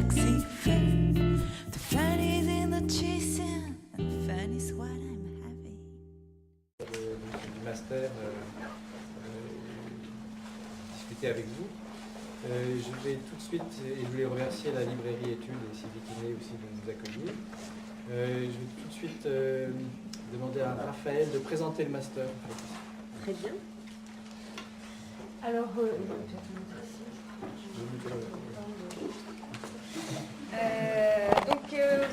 sexy fan. The fun is in the chasing, and the fun is what I'm having. Du master, discuter avec vous. Je vais tout de suite, et je voulais remercier la librairie Études et Sylvie Kiné aussi de nous accueillir. Je vais tout de suite demander à Raphaël de présenter le master. Très bien. Alors, vous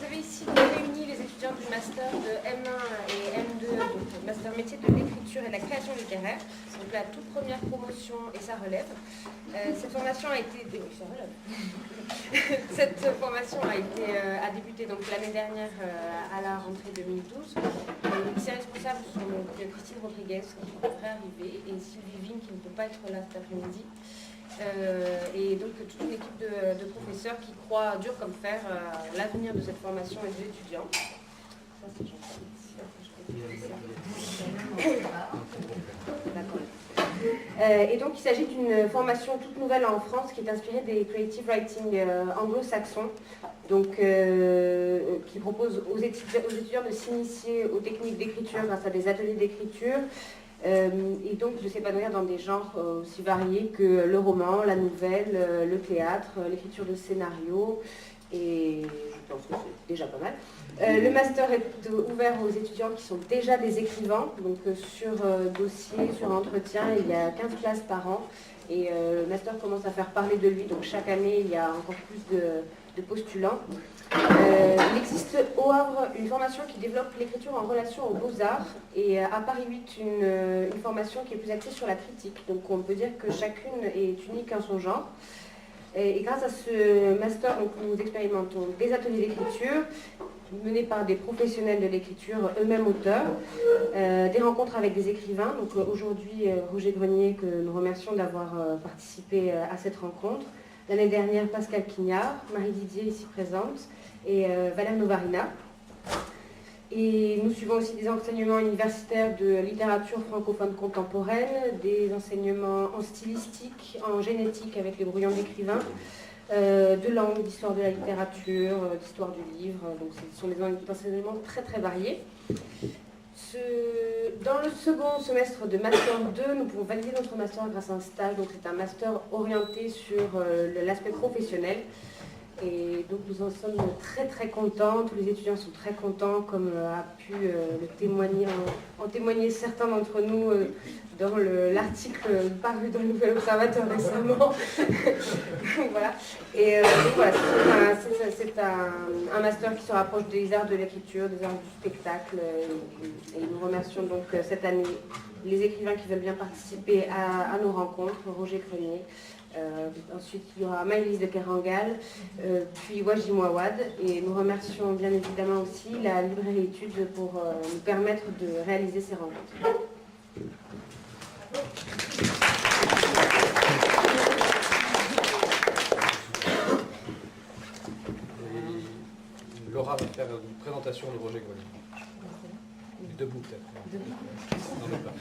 avez ici réuni les étudiants du master de M1 et M2, donc master métier de l'écriture et de la création littéraire. Donc la toute première promotion et ça relève. Cette formation a été cette formation a débuté donc l'année dernière à la rentrée 2012. Les ici responsables sont donc Christine Rodriguez qui devrait arriver et Sylvie Vigne qui ne peut pas être là cet après-midi. Et donc toute une équipe de professeurs qui croient dur comme fer à l'avenir de cette formation et des étudiants. Ça, c'est gentil. D'accord. Et donc il s'agit d'une formation toute nouvelle en France qui est inspirée des creative writing anglo-saxons, donc qui propose aux étudiants de s'initier aux techniques d'écriture grâce à des ateliers d'écriture. Et donc de s'épanouir dans des genres aussi variés que le roman, la nouvelle, le théâtre, l'écriture de scénarios, et je pense que c'est déjà pas mal. Le master est ouvert aux étudiants qui sont déjà des écrivains, donc sur dossier, sur entretien, il y a 15 places par an, et le master commence à faire parler de lui, donc chaque année il y a encore plus de postulants. Il existe au Havre une formation qui développe l'écriture en relation aux beaux-arts et à Paris 8 une formation qui est plus axée sur la critique. Donc on peut dire que chacune est unique en son genre. Et grâce à ce master, donc, nous expérimentons des ateliers d'écriture menés par des professionnels de l'écriture, eux-mêmes auteurs, des rencontres avec des écrivains. Donc aujourd'hui, Roger Grenier, que nous remercions d'avoir participé à cette rencontre. L'année dernière, Pascal Quignard, Marie Didier ici présente, et Valère Novarina. Et nous suivons aussi des enseignements universitaires de littérature francophone contemporaine, des enseignements en stylistique, en génétique avec les brouillons d'écrivains, de langue, d'histoire de la littérature, d'histoire du livre. Donc ce sont des enseignements très très variés. Dans le second semestre de Master 2, nous pouvons valider notre master grâce à un stage. Donc c'est un master orienté sur l'aspect professionnel. Et donc nous en sommes très très contents, tous les étudiants sont très contents, comme a pu le témoigner, en témoigner certains d'entre nous dans l'article paru dans le Nouvel Observateur récemment. Voilà. Et donc voilà, c'est un master qui se rapproche des arts de l'écriture, des arts du spectacle. Et nous remercions donc cette année les écrivains qui veulent bien participer à nos rencontres, Roger Grenier. Ensuite, il y aura Maëlys de Kerangal, puis Wajim Ouawad. Et nous remercions bien évidemment aussi la librairie Études pour nous permettre de réaliser ces rencontres. Et Laura va faire une présentation de Roger Grenier. Debout peut-être. Debout. Non, mais pas.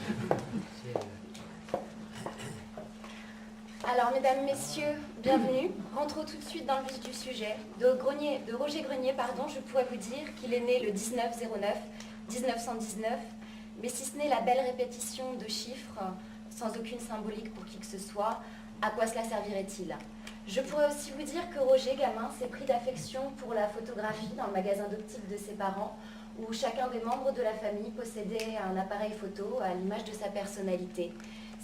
Alors, mesdames, messieurs, bienvenue. Rentrons tout de suite dans le vif du sujet. De Roger Grenier, je pourrais vous dire qu'il est né le 19/09/1919, mais si ce n'est la belle répétition de chiffres, sans aucune symbolique pour qui que ce soit, à quoi cela servirait-il? Je pourrais aussi vous dire que Roger, gamin, s'est pris d'affection pour la photographie dans le magasin d'optique de ses parents, où chacun des membres de la famille possédait un appareil photo à l'image de sa personnalité.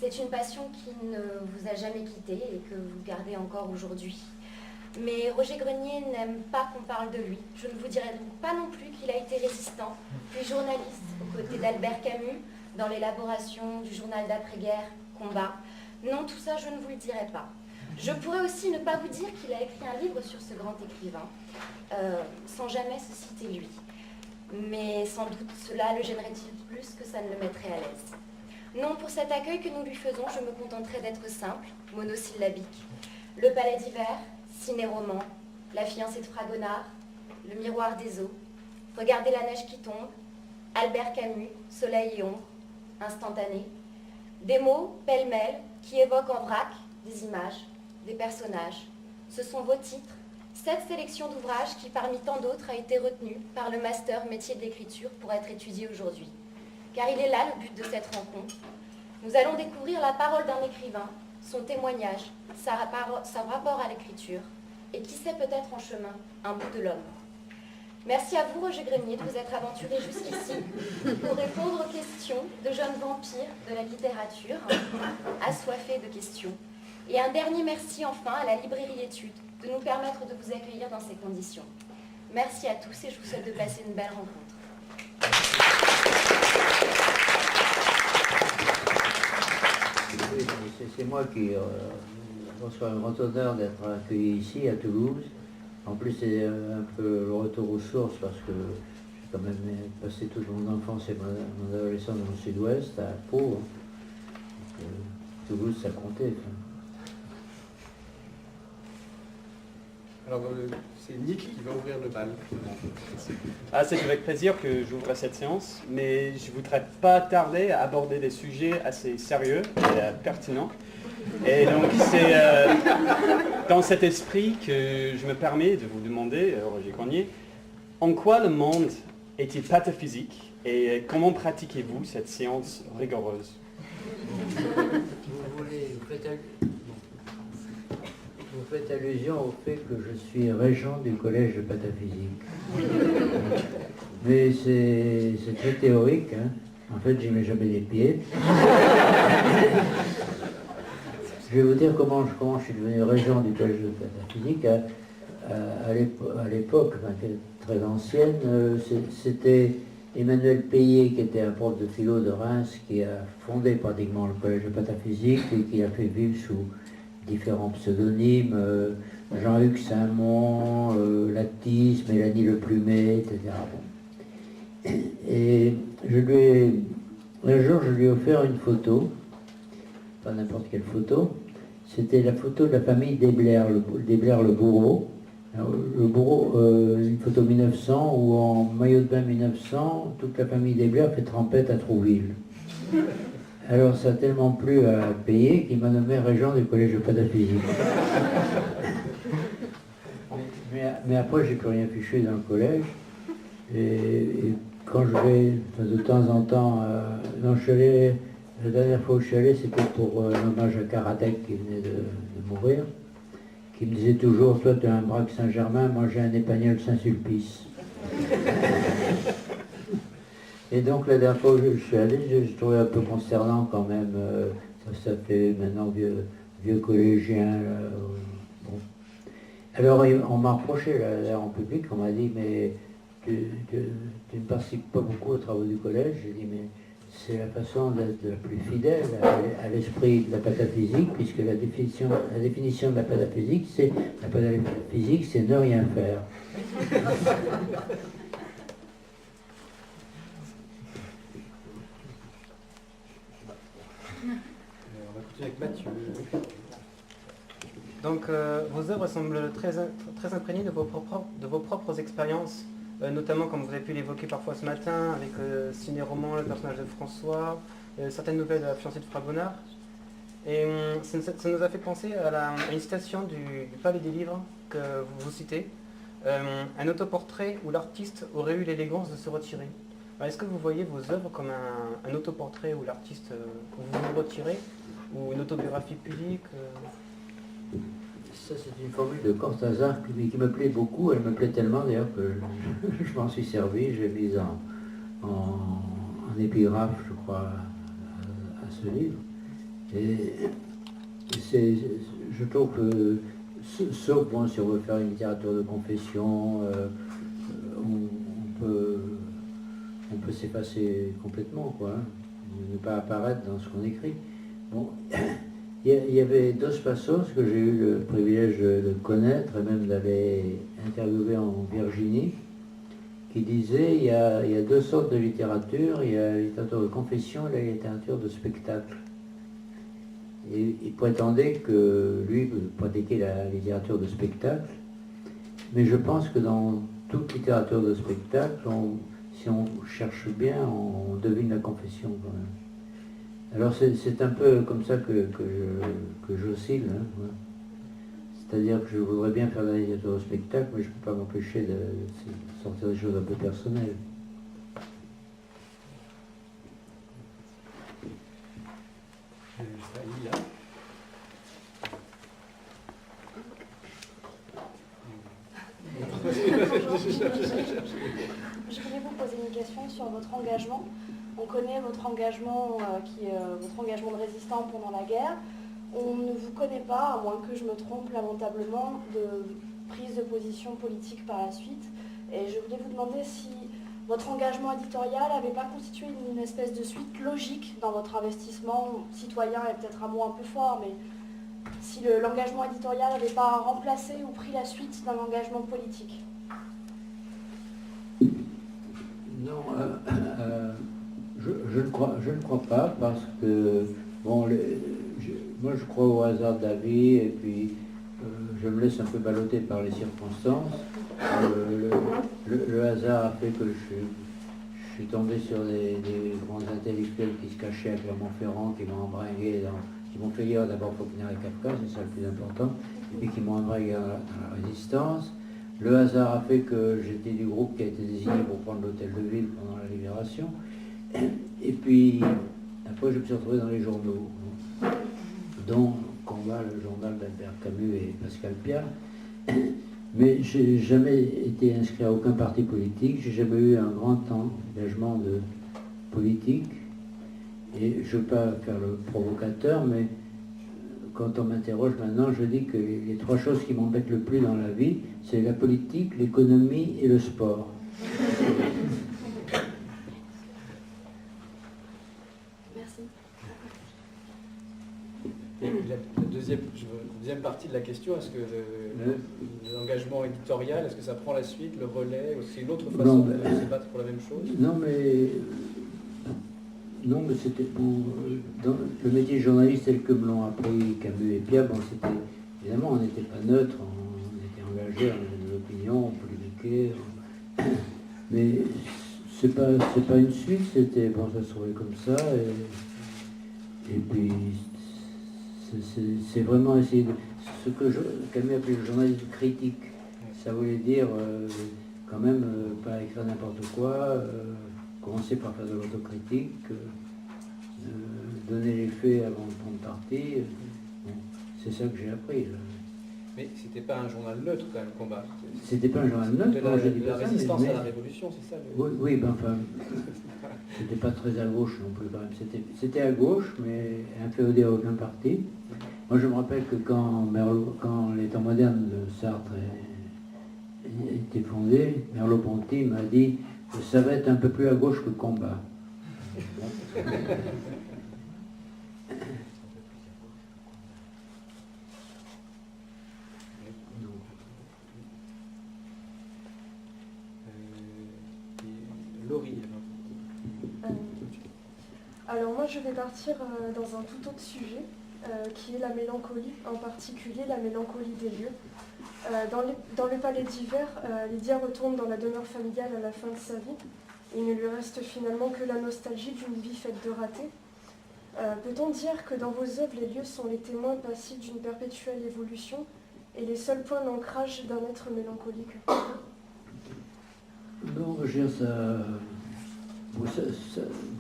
C'est une passion qui ne vous a jamais quitté et que vous gardez encore aujourd'hui. Mais Roger Grenier n'aime pas qu'on parle de lui. Je ne vous dirai donc pas non plus qu'il a été résistant, puis journaliste aux côtés d'Albert Camus dans l'élaboration du journal d'après-guerre Combat. Non, tout ça, je ne vous le dirai pas. Je pourrais aussi ne pas vous dire qu'il a écrit un livre sur ce grand écrivain, sans jamais se citer lui. Mais sans doute cela le gênerait-il plus que ça ne le mettrait à l'aise. Non, pour cet accueil que nous lui faisons, je me contenterai d'être simple, monosyllabique. Le palais d'hiver, ciné-roman, la fiancée de Fragonard, le miroir des eaux, regardez la neige qui tombe, Albert Camus, soleil et ombre, instantané. Des mots, pêle-mêle, qui évoquent en vrac des images, des personnages. Ce sont vos titres, Cette sélection d'ouvrages qui, parmi tant d'autres, a été retenue par le master métier de l'écriture pour être étudié aujourd'hui. Car il est là le but de cette rencontre. Nous allons découvrir la parole d'un écrivain, son témoignage, son rapport à l'écriture, et qui sait peut-être en chemin un bout de l'homme. Merci à vous, Roger Grémier, de vous être aventuré jusqu'ici pour répondre aux questions de jeunes vampires de la littérature, assoiffés de questions. Et un dernier merci enfin à la librairie Études de nous permettre de vous accueillir dans ces conditions. Merci à tous et je vous souhaite de passer une belle rencontre. C'est moi qui reçois un grand honneur d'être accueilli ici à Toulouse. En plus, c'est un peu le retour aux sources parce que j'ai quand même passé toute mon enfance et mon adolescence dans le sud-ouest, à Pau. Donc, Toulouse, ça comptait. Alors, c'est Nick qui va ouvrir le bal. C'est avec plaisir que j'ouvre cette séance, mais je ne voudrais pas tarder à aborder des sujets assez sérieux et pertinents. Et donc c'est dans cet esprit que je me permets de vous demander, Roger Grenier, en quoi le monde est-il pataphysique et comment pratiquez-vous cette science rigoureuse? Vous faites allusion au fait que je suis régent du collège de pataphysique. Mais c'est très théorique, hein. En fait, j'y mets jamais les pieds. Je vais vous dire comment je suis devenu régent du collège de pataphysique. À l'époque, enfin, très ancienne, c'était Emmanuel Payet, qui était un prof de philo de Reims, qui a fondé pratiquement le collège de pataphysique et qui a fait vivre sous différents pseudonymes, Jean-Hugues Saint-Mont, Latisse, Mélanie Le Plumet, etc. Bon. Et un jour, je lui ai offert une photo, pas n'importe quelle photo, c'était la photo de la famille Desblair, le bourreau. Alors, le bourreau, une photo 1900, où en maillot de bain 1900, toute la famille Desblair fait trempette à Trouville. Alors ça a tellement plu à Payet qu'il m'a nommé régent du collège de pataphysique. Mais après, j'ai plus rien fichu dans le collège. Et quand je vais de temps en temps, la dernière fois où je suis allé, c'était pour un hommage à Karatek qui venait de mourir, qui me disait toujours, toi tu as un Braque Saint-Germain, moi j'ai un Épagnol Saint-Sulpice. Et donc la dernière fois où je suis allé, je trouvais un peu concernant quand même, ça fait maintenant vieux collégien. Bon. Alors on m'a reproché là, en public, on m'a dit mais tu ne participes pas beaucoup aux travaux du collège. J'ai dit mais c'est la façon d'être la plus fidèle à l'esprit de la pataphysique, puisque la définition de la pataphysique, c'est ne rien faire. On va continuer avec Mathieu. Donc vos œuvres semblent très imprégnées de vos propres expériences, notamment comme vous avez pu l'évoquer parfois ce matin, avec ciné-roman, le personnage de François, certaines nouvelles de la fiancée de Fragonard. Et ça nous a fait penser à une citation du Palais des Livres que vous citez, un autoportrait où l'artiste aurait eu l'élégance de se retirer. Est-ce que vous voyez vos œuvres comme un autoportrait où l'artiste vous vous retirez, ou une autobiographie publique Ça, c'est une formule de Cortázar qui me plaît beaucoup. Elle me plaît tellement d'ailleurs que je m'en suis servi. J'ai mis en épigraphe, je crois, à ce livre. Et je trouve que, sauf bon, si on veut faire une littérature de confession, on peut s'effacer complètement, quoi, hein, ne pas apparaître dans ce qu'on écrit. Bon. Il y avait Dos Passos, que j'ai eu le privilège de connaître et même d'aller interviewer en Virginie, qui disait il y a deux sortes de littérature, il y a la littérature de confession et la littérature de spectacle. Et il prétendait que lui pratiquait la littérature de spectacle, mais je pense que dans toute littérature de spectacle, si on cherche bien, on devine la confession quand même. Alors c'est un peu comme ça que j'oscille. Hein, ouais. C'est-à-dire que je voudrais bien faire de la littérature au spectacle, mais je ne peux pas m'empêcher de sortir des choses un peu personnelles. Je sais pas, Lila. Je voulais vous poser une question sur votre engagement. On connaît votre engagement, votre engagement de résistant pendant la guerre. On ne vous connaît pas, à moins que je me trompe lamentablement, de prise de position politique par la suite. Et je voulais vous demander si votre engagement éditorial n'avait pas constitué une espèce de suite logique dans votre investissement citoyen, est peut-être un mot un peu fort, mais si l'engagement éditorial n'avait pas remplacé ou pris la suite d'un engagement politique. Non, je ne crois pas, parce que bon, moi je crois au hasard de la vie, et puis je me laisse un peu balloter par les circonstances. Le hasard a fait que je suis tombé sur des grands intellectuels qui se cachaient à Clermont-Ferrand, qui m'ont embringué, qui m'ont fait lire d'abord Faulkner et Kafka, c'est ça le plus important, et puis qui m'ont embringué dans la résistance. Le hasard a fait que j'étais du groupe qui a été désigné pour prendre l'hôtel de ville pendant la Libération. Et puis, après, je me suis retrouvé dans les journaux, dont Combat, le journal d'Albert Camus et Pascal Piat. Mais je n'ai jamais été inscrit à aucun parti politique, j'ai jamais eu un grand engagement de politique. Et je ne veux pas faire le provocateur, mais quand on m'interroge maintenant, je dis que les trois choses qui m'embêtent le plus dans la vie, c'est la politique, l'économie et le sport. Merci. Et la deuxième partie de la question, est-ce que l'engagement éditorial, est-ce que ça prend la suite, le relais, ou c'est une autre façon de se battre pour la même chose? Non, mais c'était pour... Dans le métier de journaliste tel que me l'ont appris Camus et Piat, bon, c'était... Évidemment, on n'était pas neutre, on était engagé, on avait des opinions, on polémiquait. Mais c'est pas une suite, c'était... Bon, ça se trouvait comme ça, et puis... C'est vraiment essayer de... Ce que Camus appelait le journalisme critique. Ça voulait dire, quand même, pas écrire n'importe quoi, commencer par faire de l'autocritique, donner les faits avant de prendre parti. Bon, c'est ça que j'ai appris. Là. Mais c'était pas un journal neutre quand même, Combat. C'était pas un journal neutre. De la résistance à la révolution, c'est ça Oui, ben enfin, c'était pas très à gauche non plus quand même. C'était à gauche, mais inféodé à aucun parti. Moi je me rappelle que quand les temps modernes de Sartre a été fondé, Merleau-Ponty m'a dit que ça va être un peu plus à gauche que Combat. Laurie. Alors moi je vais partir dans un tout autre sujet, qui est la mélancolie, en particulier la mélancolie des lieux. Dans le palais d'hiver, Lydia retourne dans la demeure familiale à la fin de sa vie. Il ne lui reste finalement que la nostalgie d'une vie faite de ratés. Peut-on dire que dans vos œuvres, les lieux sont les témoins passifs d'une perpétuelle évolution et les seuls points d'ancrage d'un être mélancolique? Non, je veux dire,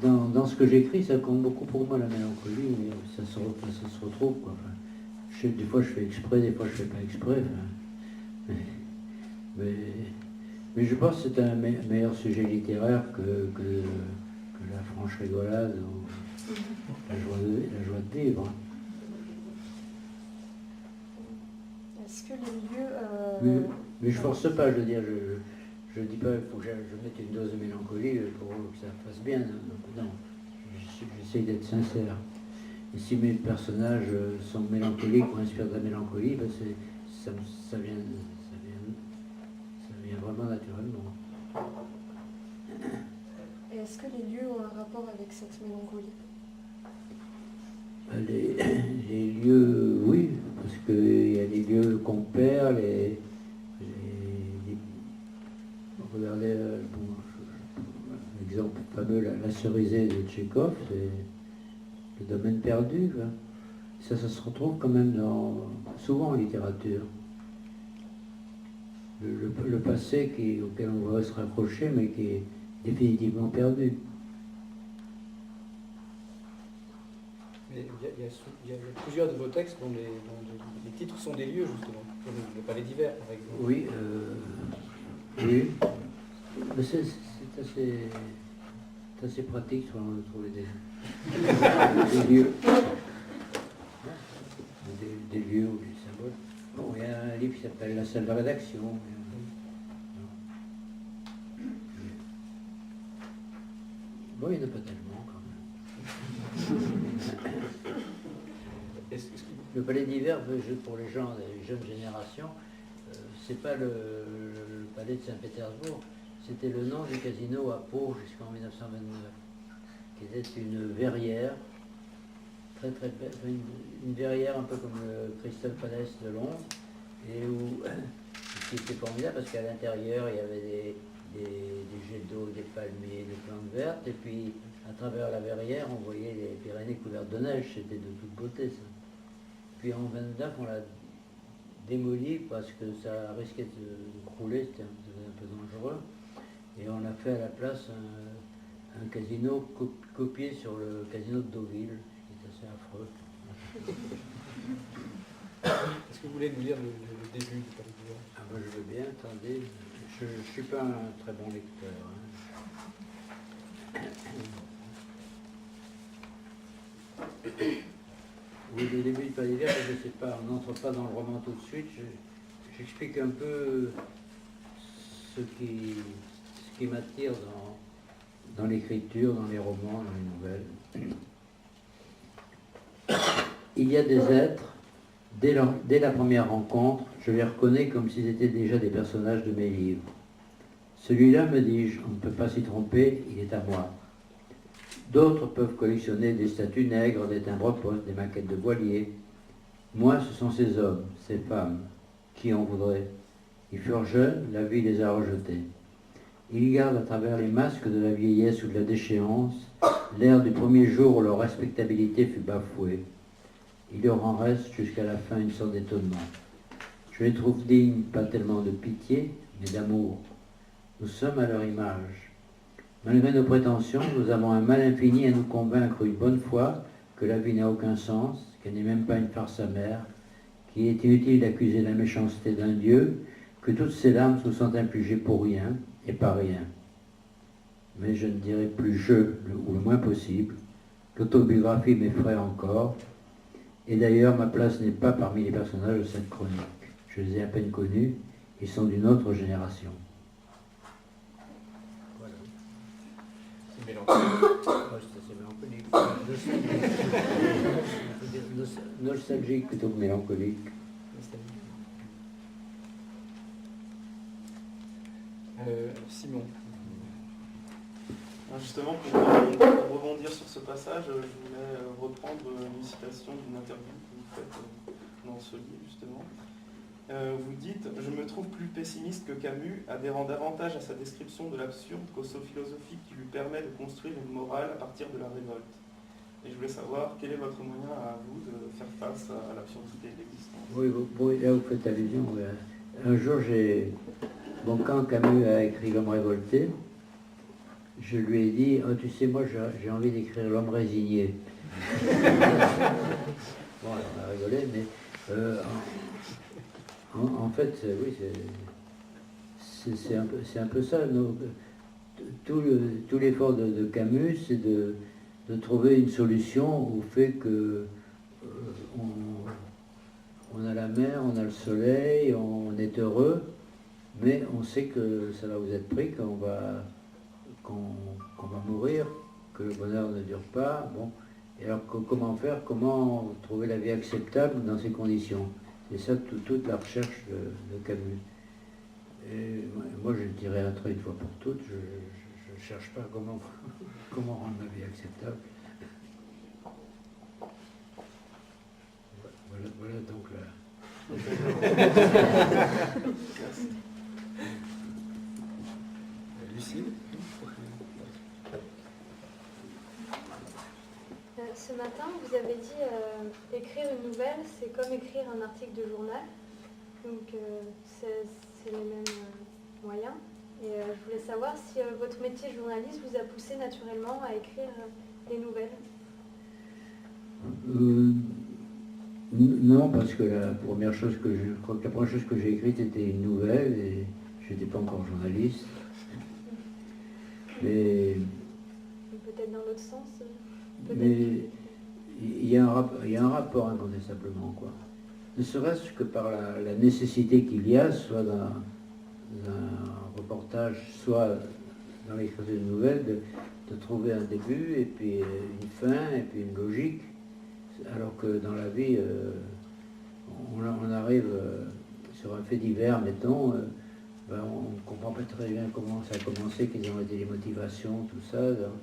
dans ce que j'écris, ça compte beaucoup pour moi, la mélancolie, mais ça se retrouve, quoi. Enfin, des fois je fais exprès, des fois je fais pas exprès. Enfin, mais je pense que c'est un meilleur sujet littéraire que la franche rigolade ou la joie de vivre. Est-ce que les lieux... Mais je force pas, je veux dire, je dis pas qu'il faut que je mette une dose de mélancolie pour que ça fasse bien. Non, j'essaye d'être sincère. Et si mes personnages sont mélancoliques ou inspirent de la mélancolie, ben ça vient vraiment naturellement. Et est-ce que les lieux ont un rapport avec cette mélancolie? Les lieux, oui, parce qu'il y a des lieux qu'on perd, regardez l'exemple fameux, la cerisée de Tchekhov, c'est le domaine perdu. Hein. Ça se retrouve quand même souvent en littérature. le passé auquel on voudrait se raccrocher, mais qui est définitivement perdu. Mais il y a plusieurs de vos textes dont les titres sont des lieux, justement. Comme le Palais d'Hiver, par exemple. Oui, oui. Mais c'est assez pratique sur de trouver des lieux. Des lieux ou des symboles. Bon, il y a un livre qui s'appelle La salle de rédaction. Bon, il n'y en a pas tellement quand même. Le Palais d'Hiver, pour les gens des jeunes générations, c'est pas le palais de Saint-Pétersbourg, c'était le nom du casino à Pau jusqu'en 1929, qui était une verrière, très très belle, une verrière un peu comme le Crystal Palace de Londres, et qui était formidable parce qu'à l'intérieur il y avait des jets d'eau, des palmiers, des plantes vertes, et puis à travers la verrière on voyait les Pyrénées couvertes de neige, c'était de toute beauté ça. Puis en 29 on l'a démoli parce que ça risquait de crouler, c'était un peu dangereux. Et on a fait à la place un casino copié sur le casino de Deauville, qui est assez affreux. Est-ce que vous voulez nous lire le début du Palais d'Hiver? Ah ben je veux bien, attendez. Je ne suis pas un très bon lecteur. Oui, le début du Palais d'Hiver, je ne sais pas, on n'entre pas dans le roman tout de suite. J'explique un peu ce qui m'attire dans l'écriture, dans les romans, dans les nouvelles. Il y a des êtres, dès la première rencontre, je les reconnais comme s'ils étaient déjà des personnages de mes livres. Celui-là, me dis-je, on ne peut pas s'y tromper, il est à moi. D'autres peuvent collectionner des statues nègres, des timbres-poste, des maquettes de voiliers. Moi, ce sont ces hommes, ces femmes, qui en voudraient. Ils furent jeunes, la vie les a rejetés. Ils gardent à travers les masques de la vieillesse ou de la déchéance l'air du premier jour où leur respectabilité fut bafouée. Il leur en reste jusqu'à la fin une sorte d'étonnement. Je les trouve dignes, pas tellement de pitié, mais d'amour. Nous sommes à leur image. Malgré nos prétentions, nous avons un mal infini à nous convaincre une bonne fois que la vie n'a aucun sens, qu'elle n'est même pas une farce amère, qu'il est inutile d'accuser la méchanceté d'un Dieu, que toutes ces larmes nous sont infligées pour rien et pas rien. Mais je ne dirai plus je, ou le moins possible. L'autobiographie m'effraie encore. Et d'ailleurs, ma place n'est pas parmi les personnages de cette chronique. Je les ai à peine connus, ils sont d'une autre génération. Voilà. C'est mélancolique. Oh, c'est assez mélancolique. Nostalgique plutôt que mélancolique. Simon. Justement, pour rebondir sur ce passage, je voulais reprendre une citation d'une interview que vous faites dans ce livre, justement. Vous dites « Je me trouve plus pessimiste que Camus, adhérant davantage à sa description de l'absurde qu'au saut philosophique qui lui permet de construire une morale à partir de la révolte. » Et je voulais savoir quel est votre moyen à vous de faire face à l'absurdité de l'existence. Oui, là vous faites allusion. Un jour, quand Camus a écrit L'homme révolté, je lui ai dit, oh, tu sais, moi j'ai envie d'écrire L'homme résigné. Bon, on a rigolé, mais en fait, oui, c'est un peu ça. Tout l'effort de Camus, c'est de trouver une solution au fait que on a la mer, on a le soleil, on est heureux, mais on sait que ça va vous être pris, qu'on va mourir, que le bonheur ne dure pas. Bon. Et alors comment faire, comment trouver la vie acceptable dans ces conditions? C'est ça toute la recherche de Camus. Et moi je dirais un trait une fois pour toutes, je ne cherche pas comment rendre la vie acceptable. Voilà donc Lucille. Ce matin, vous avez dit écrire une nouvelle, c'est comme écrire un article de journal. Donc c'est les mêmes moyens. Et je voulais savoir si votre métier de journaliste vous a poussé naturellement à écrire des nouvelles. Non, parce que la première chose que je crois que la première chose que j'ai écrite était une nouvelle et je n'étais pas encore journaliste. Mais Peut-être dans l'autre sens. Mais il y a un rapport incontestablement, quoi. Ne serait-ce que par la nécessité qu'il y a, soit dans un reportage, soit dans l'écriture d'une nouvelle, de trouver un début, et puis une fin, et puis une logique, alors que dans la vie, on arrive sur un fait divers, mettons, on ne comprend pas très bien comment ça a commencé, quelles ont été les motivations, tout ça. Donc,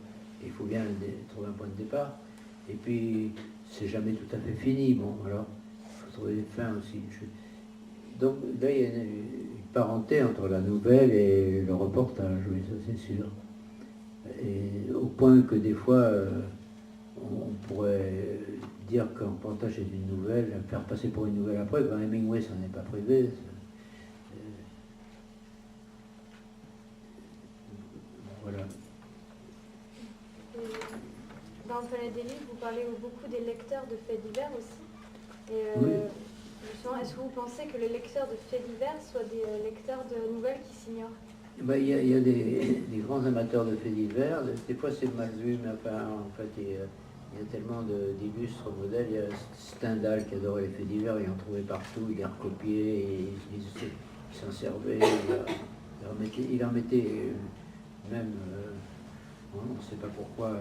il faut bien trouver un point de départ. Et puis, c'est jamais tout à fait fini. Bon, alors, il faut trouver des fins aussi. Donc, là, il y a une parenté entre la nouvelle et le reportage, oui, ça c'est sûr. Et au point que des fois, on pourrait dire qu'un reportage est une nouvelle, faire passer pour une nouvelle après, ben Hemingway s'en est pas privé. Voilà. Dans le palais des livres, vous parlez beaucoup des lecteurs de faits divers aussi. Et Oui. justement, est-ce que vous pensez que les lecteurs de faits divers soient des lecteurs de nouvelles qui s'ignorent? Ben, il y a des grands amateurs de faits divers. Des fois, c'est mal vu, mais enfin, en fait, il y a tellement d'illustres modèles. Il y a Stendhal qui adorait les faits divers, il en trouvait partout, il les recopiait, et il s'en servait, il en mettait même, on ne sait pas pourquoi,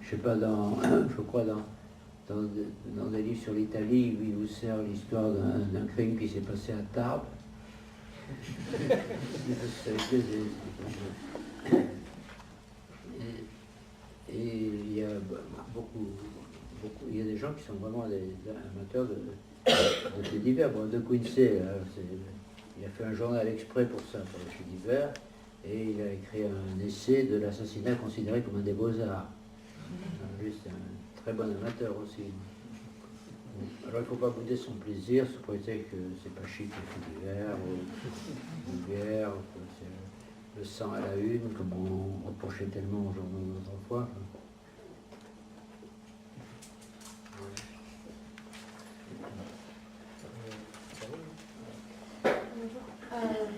je sais pas, je crois dans des livres sur l'Italie, il vous sert l'histoire d'un crime qui s'est passé à Tarbes. Et il y a il y a des gens qui sont vraiment des amateurs de faits divers. Bon, De Quincey, il a fait un journal exprès pour ça, pour les faits divers, et il a écrit un essai de l'assassinat considéré comme un des beaux-arts. Lui, c'est un très bon amateur aussi. Alors il ne faut pas bouder son plaisir sous prétexte que c'est pas chic les faits divers, ou une guerre, que c'est le sang à la une, comme on reprochait tellement aux journaux d'autrefois.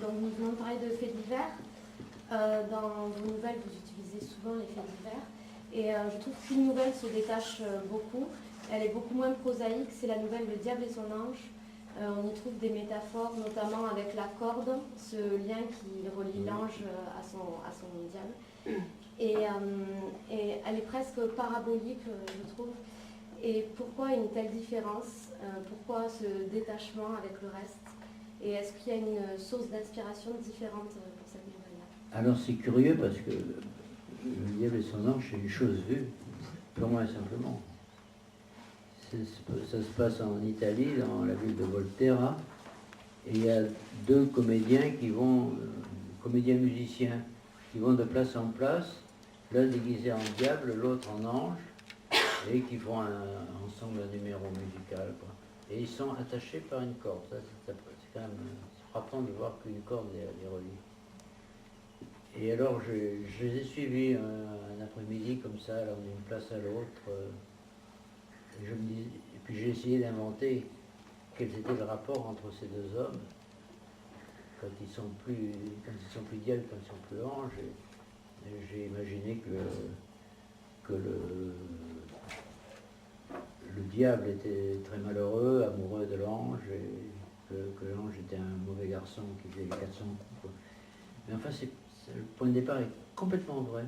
Donc nous venons de parler de faits divers. Dans vos nouvelles, vous utilisez souvent les faits divers. Et je trouve qu'une nouvelle se détache beaucoup. Elle est beaucoup moins prosaïque. C'est la nouvelle Le Diable et son ange. On y trouve des métaphores, notamment avec la corde, ce lien qui relie l'ange à son diable. Et elle est presque parabolique, je trouve. Et pourquoi une telle différence? Pourquoi ce détachement avec le reste? Et est-ce qu'il y a une source d'inspiration différente pour cette nouvelle-là? Alors c'est curieux parce que Le Diable et son ange, c'est une chose vue, purement et simplement. Ça se passe en Italie, dans la ville de Volterra, et il y a deux comédiens comédiens-musiciens, qui vont de place en place, l'un déguisé en diable, l'autre en ange, et qui font ensemble un numéro musical, quoi. Et ils sont attachés par une corde. C'est quand même frappant de voir qu'une corde les relie. Et alors je les ai suivis un après-midi comme ça, allant d'une place à l'autre. Et puis j'ai essayé d'inventer quel était le rapport entre ces deux hommes quand ils sont plus diables, quand ils sont plus anges. Et j'ai imaginé que le diable était très malheureux, amoureux de l'ange, et que l'ange était un mauvais garçon qui faisait les 400 coups, quoi. Mais enfin, le point de départ est complètement vrai.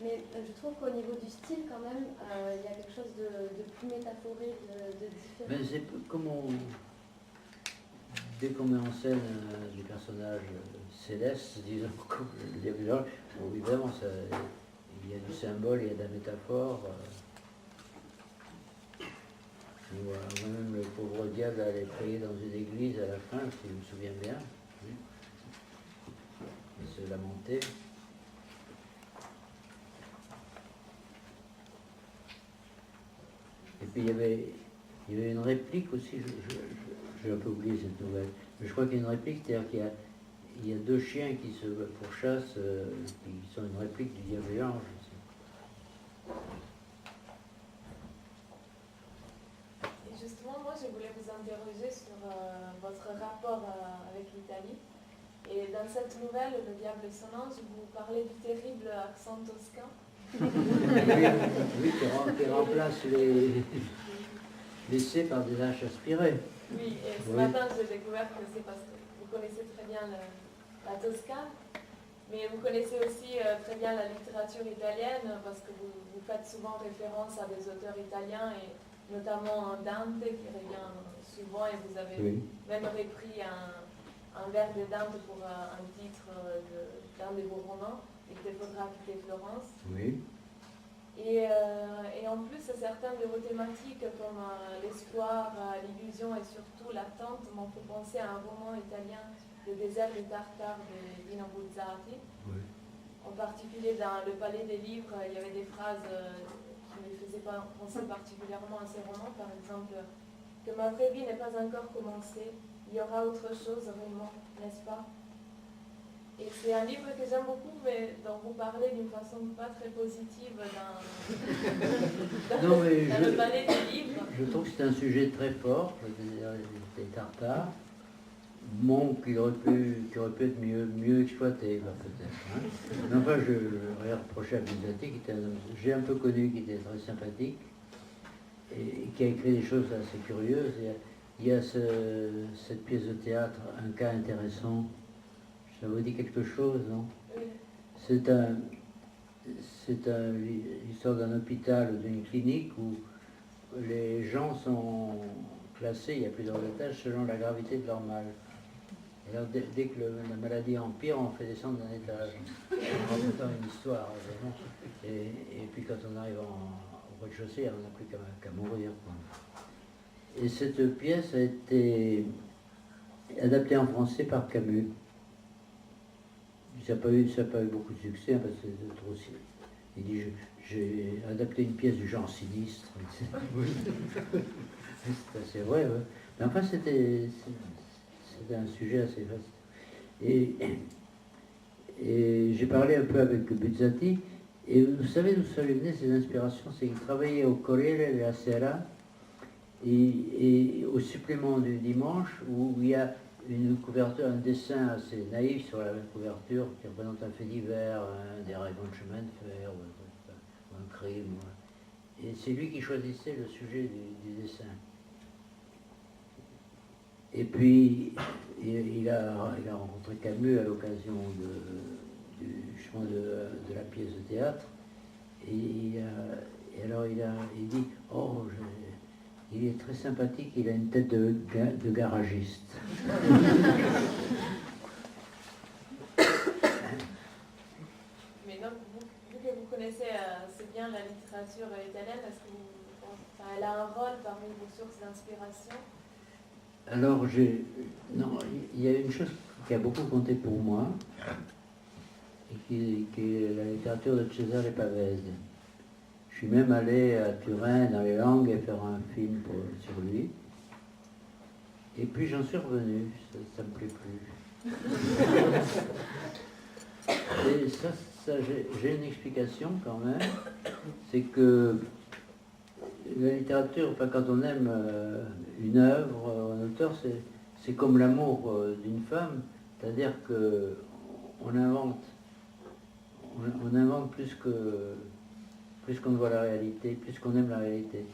Mais je trouve qu'au niveau du style, quand même, il y a quelque chose de plus métaphorique, de différent. Mais c'est comme dès qu'on met en scène des personnages célestes, disons, comme le diable et l'ange, bon, évidemment, il y a du symbole, il y a de la métaphore. Moi-même, le pauvre diable allait prier dans une église à la fin, si je me souviens bien. Oui. Il se lamentait. puis il y avait une réplique aussi, j'ai un peu oublié cette nouvelle, mais je crois qu'il y a une réplique, c'est-à-dire qu'il y a deux chiens qui se pourchassent, qui sont une réplique du diable et l'ange. Et justement, moi, je voulais vous interroger sur votre rapport avec l'Italie. Et dans cette nouvelle, Le Diable et son ange, vous parlez du terrible accent toscan. Oui, qui remplace les C par des H aspirés. Oui, et ce Oui. matin, j'ai découvert que c'est parce que vous connaissez très bien la Toscane, mais vous connaissez aussi très bien la littérature italienne, parce que vous faites souvent référence à des auteurs italiens, et notamment Dante qui revient souvent, et vous avez Oui. même repris un vers de Dante pour un titre d'un de vos romans, Il te faudra quitter Florence. Oui. Et en plus, certaines de vos thématiques comme l'espoir, l'illusion et surtout l'attente m'ont fait penser à un roman italien, Le désert du Tartare de Dino Buzzati. Oui. En particulier dans Le Palais des Livres, il y avait des phrases qui me faisaient penser particulièrement à ces romans. Par exemple, que ma vraie vie n'est pas encore commencée, il y aura autre chose vraiment, n'est-ce pas? Et c'est un livre que j'aime beaucoup, mais dont vous parlez d'une façon pas très positive Non, mais dans Le Palais des Livres. je trouve que c'est un sujet très fort, les Tartares, bon, qui aurait pu être mieux exploité, peut-être. Hein. Mais enfin, je reprochais à Buzzati, j'ai un peu connu, qui était très sympathique, et qui a écrit des choses assez curieuses. Il y a cette pièce de théâtre, Un cas intéressant. Ça vous dit quelque chose, non? Oui. C'est l'histoire d'un hôpital ou d'une clinique où les gens sont classés, il y a plusieurs étages, selon la gravité de leur mal. Et alors, dès que la maladie empire, on fait descendre d'un étage. En racontant une histoire, évidemment. Et puis quand on arrive au rez-de-chaussée, on n'a plus qu'à mourir, quoi. Et cette pièce a été adaptée en français par Camus. Ça n'a pas eu beaucoup de succès, hein, parce que c'est trop. Il dit, j'ai adapté une pièce du genre sinistre. C'est assez vrai, ouais. Mais enfin, c'était un sujet assez vaste. Et j'ai parlé un peu avec Buzzati, et vous savez d'où ça lui venait, ces inspirations? C'est qu'il travaillait au Corriere della Sera, et au supplément du dimanche, où il y a une couverture, un dessin assez naïf sur la même couverture qui représente un fait divers, un déraillement de chemin de fer ou un crime. Et c'est lui qui choisissait le sujet du dessin. Et puis il a rencontré Camus à l'occasion de la pièce de théâtre. Et alors il dit, oh, il est très sympathique, il a une tête de garagiste. Mais donc, vu que vous connaissez assez bien la littérature italienne, est-ce que elle a un rôle parmi vos sources d'inspiration? Alors, non, il y a une chose qui a beaucoup compté pour moi, et qui est la littérature de Cesare Pavese. Je suis même allé à Turin, dans les langues, et faire un film sur lui. Et puis j'en suis revenu, ça ne me plaît plus. Et ça j'ai une explication quand même, c'est que la littérature, enfin, quand on aime une œuvre, un auteur, c'est comme l'amour d'une femme, c'est-à-dire qu'on invente plus qu'on ne voit la réalité, plus qu'on aime la réalité.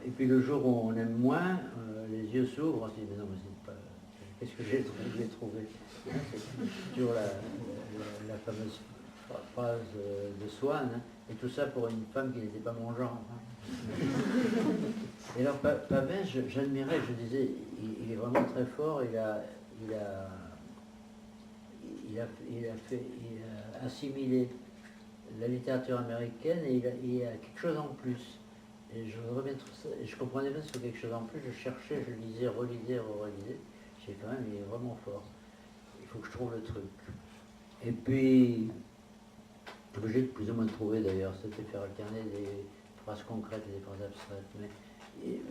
Et puis le jour où on aime moins, les yeux s'ouvrent, on se dit mais non, mais c'est pas. Qu'est-ce que j'ai trouvé? C'est toujours la fameuse phrase de Swann, hein, et tout ça pour une femme qui n'était pas mon genre. Hein. Et alors Pavese, j'admirais, je disais, il est vraiment très fort, il a assimilé la littérature américaine et il y a quelque chose en plus. Et je voudrais bien trouver ça, et je comprenais pas sur quelque chose en plus, je cherchais, je lisais, relisais. J'ai quand même, il est vraiment fort. Il faut que je trouve le truc. Et puis, obligé de plus ou moins trouver d'ailleurs, c'était faire alterner phrases concrètes et des phrases abstraites.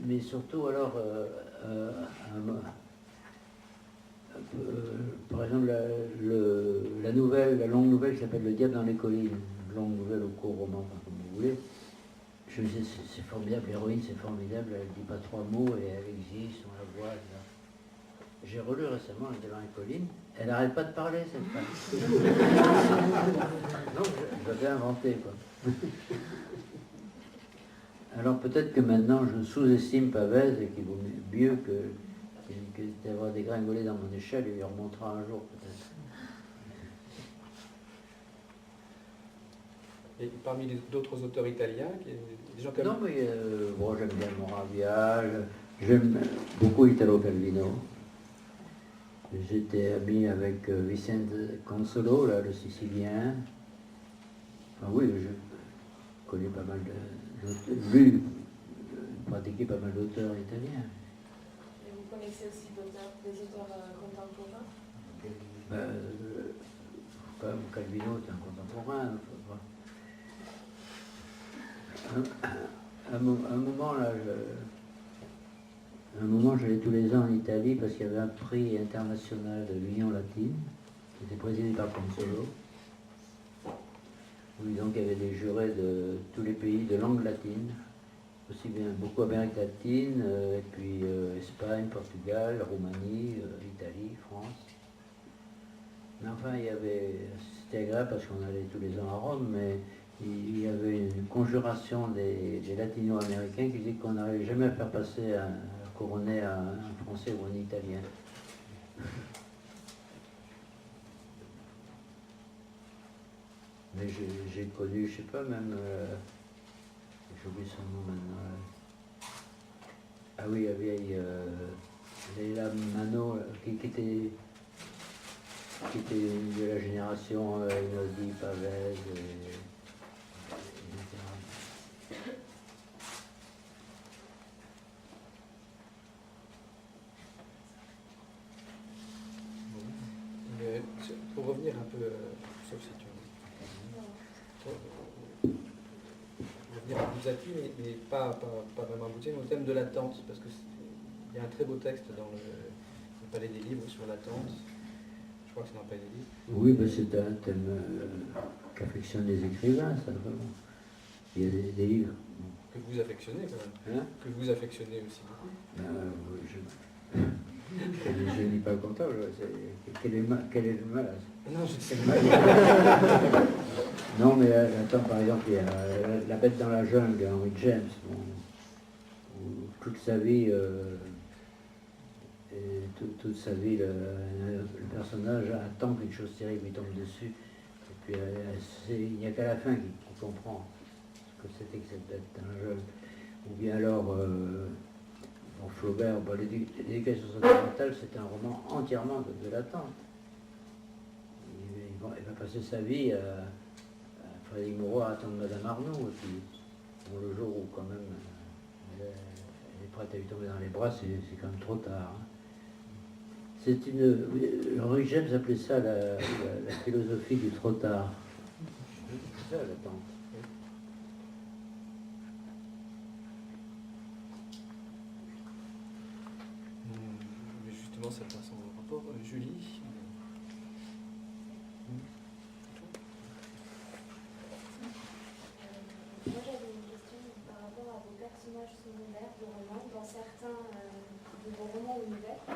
Mais surtout, alors, par exemple, la longue nouvelle qui s'appelle Le diable dans les collines, une longue nouvelle ou court roman, enfin, comme vous voulez. Je me disais, c'est formidable, l'héroïne c'est formidable, elle ne dit pas 3 mots et elle existe, on la voit. Etc. J'ai relu récemment Le diable dans les collines, elle n'arrête pas de parler cette femme. Non, je l'avais inventé quoi. Alors peut-être que maintenant je sous-estime Pavès et qu'il vaut mieux que d'avoir dégringolé dans mon échelle, il y remontera un jour peut-être. Et parmi les d'autres auteurs italiens, des gens comme... Non, mais bon, j'aime bien Moravia, j'aime beaucoup Italo Calvino. J'étais ami avec Vicente Consolo, là, le Sicilien. Enfin oui, je connais pas mal lu, pratiqué pas mal d'auteurs italiens. Et vous connaissez aussi des auteurs contemporains? Quand même, Calvino est un contemporain. Un moment, j'allais tous les ans en Italie parce qu'il y avait un prix international de l'Union latine qui était présidé par Consolo. Oui, donc il y avait des jurés de tous les pays de langue latine, aussi bien beaucoup Amérique latine, et puis Espagne, Portugal, Roumanie, Italie, France. Mais enfin, c'était agréable parce qu'on allait tous les ans à Rome, mais il y avait une conjuration des latino-américains qui disait qu'on n'arrivait jamais à faire passer un couronné à un français ou un italien. Mais j'ai connu, je sais pas, même, j'ai oublié son nom maintenant. Ah oui, la vieille Leila Mano, qui était de la génération Einaudi, Pavès, etc. Pour revenir un peu, sauf si tu revenir à Buzzati, mais pas vraiment à Buzzati, mais au thème de l'attente, parce qu'il y a un très beau texte dans le Palais des Livres sur l'attente. Je crois que c'est dans le Palais des Livres. Oui, ben c'est un thème qu'affectionnent les écrivains, ça, vraiment. Il y a des livres. Que vous affectionnez quand même. Hein? Que vous affectionnez aussi beaucoup. Je ne lis pas le comptable. Quel est le mal? Non, je sais Non, mais attends, par exemple, il y a La bête dans la jungle, Henry James, où toute sa vie, toute sa vie, le personnage attend quelque chose de terrible, il tombe dessus. Et puis il n'y a qu'à la fin qu'il comprend ce que c'était que cette bête dans la jungle. Ou bien alors, Flaubert, l'éducation sentimentale, c'est un roman entièrement de l'attente. Il va passer sa vie à Frédéric Moreau à attendre Madame Arnaud, et puis le jour où quand même elle est prête à lui tomber dans les bras, c'est quand même trop tard. Hein. Henry James appelait ça la philosophie du trop tard. C'est ça l'attente. Mais justement, ça passe en rapport. Julie. Moi j'avais une question par rapport à vos personnages secondaires de romans. Dans certains de vos romans ou nouvelles,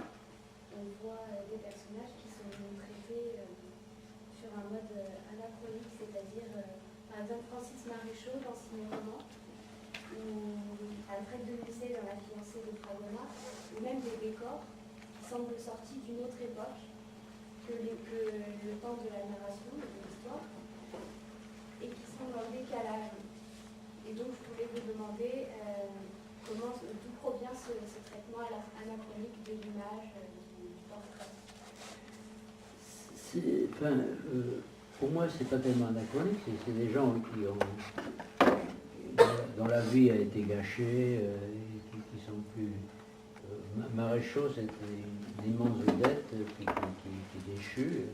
on voit des personnages qui sont traités sur un mode anachronique, c'est-à-dire par exemple Francis Maréchaux dans Ciné-Roman, ou Alfred de Musset dans La fiancée de Fragonard, ou même des décors qui semblent sortis d'une autre époque que le temps de la narration, de l'histoire, et qui sont dans le décalage. Et donc je voulais vous demander d'où provient ce traitement anachronique de l'image, du portrait. Pour moi, c'est pas tellement anachronique, c'est des gens dont la vie a été gâchée, qui sont plus... Maréchaux, c'est une immense vedette qui est déchue,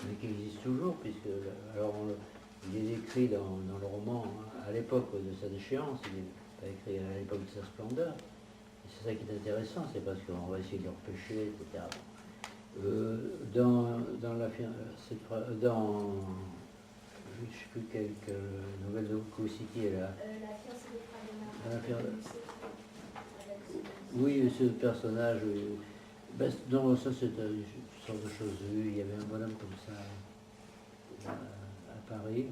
mais qui existe toujours, puisque alors il est écrit dans le roman à l'époque de sa déchéance, il n'est pas écrit à l'époque de sa splendeur. Et c'est ça qui est intéressant, c'est parce qu'on va essayer de le repêcher, etc. Dans je ne sais plus quelle nouvelle de City est là. La fiancée de Fradena. Oui, ce personnage, non, ça c'est une sorte de chose vue. Il y avait un bonhomme comme ça à Paris,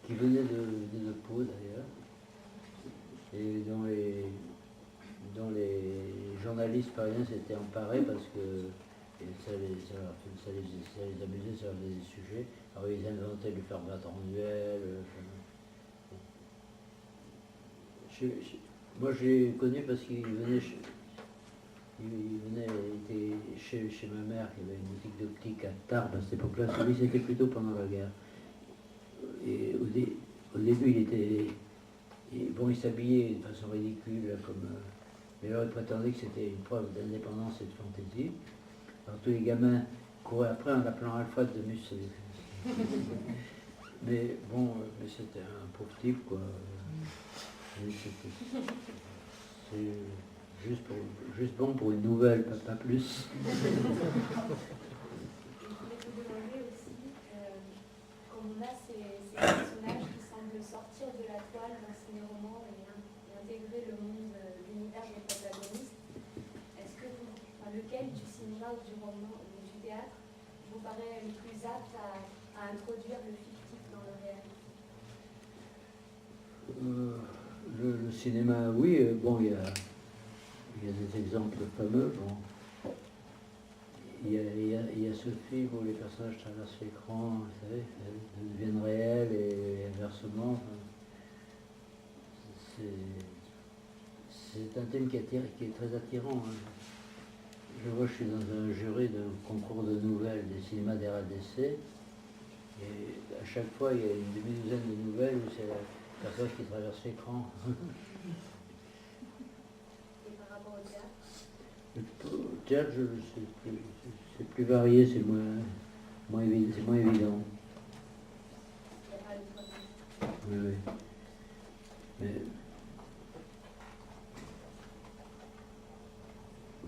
qui venait de Pau d'ailleurs, et dont les journalistes parisiens s'étaient emparés parce que ça les amusait, ça leur faisait des sujets. Alors ils inventaient de le faire battre en duel. Moi je l'ai connu parce qu'il venait, il était chez ma mère qui avait une boutique d'optique à Tarbes à cette époque-là. Lui c'était plutôt pendant la guerre. Et au début il s'habillait de façon ridicule mais alors il prétendait que c'était une preuve d'indépendance et de fantaisie. Alors tous les gamins couraient après en l'appelant Alfred de Musset. Mais bon, mais c'était un pauvre type quoi. C'est juste bon pour une nouvelle, pas plus. Je voulais vous demander aussi, comme on a ces personnages qui semblent sortir de la toile dans ces romans et intégrer le monde, l'univers des protagonistes, est-ce que lequel du cinéma ou du roman ou du théâtre vous paraît le plus apte à introduire le fictif dans le réel? Le cinéma, oui, bon, il y a des exemples fameux. Bon. Il y a ce film où les personnages traversent l'écran, vous savez, deviennent réels et inversement. C'est un thème qui est très attirant. Hein. Je vois, je suis dans un jury de concours de nouvelles des cinémas des RADC, et à chaque fois, il y a une demi-douzaine de nouvelles où c'est la personnage qui traverse l'écran. Et par rapport au théâtre? Le théâtre, c'est plus varié, c'est moins évident. Il n'y a pas de point. Oui, oui. Mais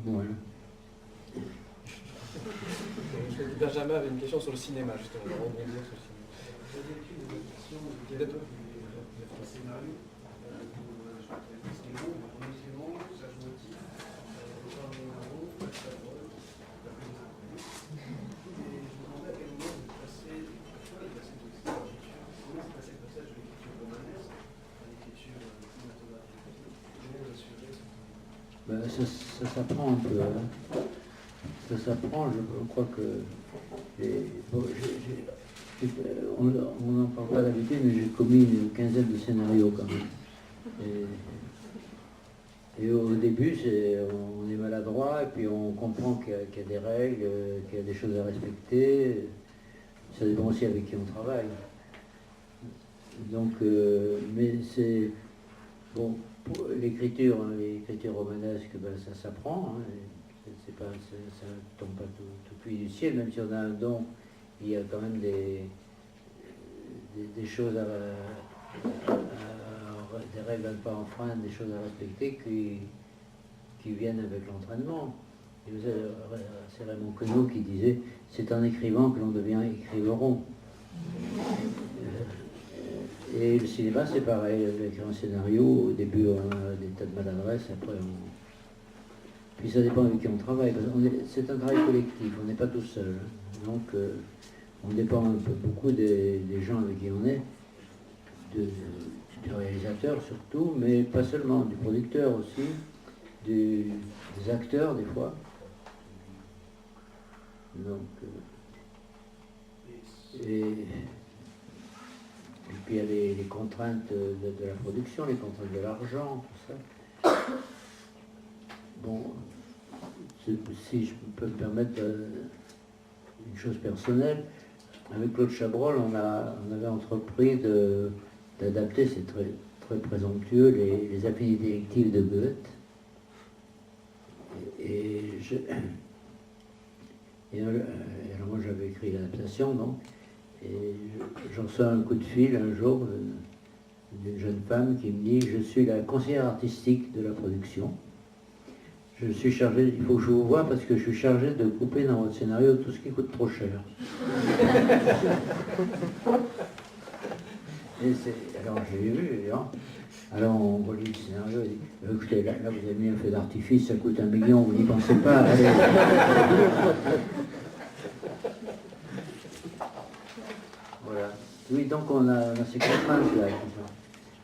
voilà. Benjamin avait une question sur le cinéma, justement. On va rebondir sur le cinéma. Ça s'apprend un peu. Hein. Ça s'apprend, je crois que... on n'en parle pas d'habitude, mais j'ai commis une quinzaine de scénarios quand même. Et au début, on est maladroit, et puis on comprend qu'il y a des règles, qu'il y a des choses à respecter. Ça dépend aussi avec qui on travaille. Donc, mais c'est... Bon, pour l'écriture, hein, l'écriture romanesque, ben, ça s'apprend. Hein, ça ne tombe pas tout cuit du ciel, même si on a un don, il y a quand même des choses des règles à ne pas enfreindre, des choses à respecter qui viennent avec l'entraînement. C'est Raymond Queneau qui disait « c'est en écrivant que l'on devient écrivain ». Et le cinéma, c'est pareil, on écrit un scénario, au début on a des tas de maladresses, après Puis ça dépend avec qui on travaille, c'est un travail collectif, on n'est pas tout seul. Hein. Donc on dépend un peu beaucoup des gens avec qui on est, du réalisateur surtout, mais pas seulement, du producteur aussi, des acteurs des fois. Donc, et puis il y a les contraintes de la production, les contraintes de l'argent, tout ça. Bon, si je peux me permettre une chose personnelle, avec Claude Chabrol, on avait entrepris d'adapter, c'est très, très présomptueux, les affinités électives de Goethe. Alors moi j'avais écrit l'adaptation, donc, Et j'en reçois un coup de fil un jour d'une jeune femme qui me dit « Je suis la conseillère artistique de la production. Je suis chargée, il faut que je vous voie parce que je suis chargée de couper dans votre scénario tout ce qui coûte trop cher. » Alors j'ai vu, évidemment. Alors on relit le scénario et dit « Écoutez, là vous avez mis un feu d'artifice, ça coûte 1 million, vous n'y pensez pas, allez. » Voilà. Oui, donc on a ces contraintes là.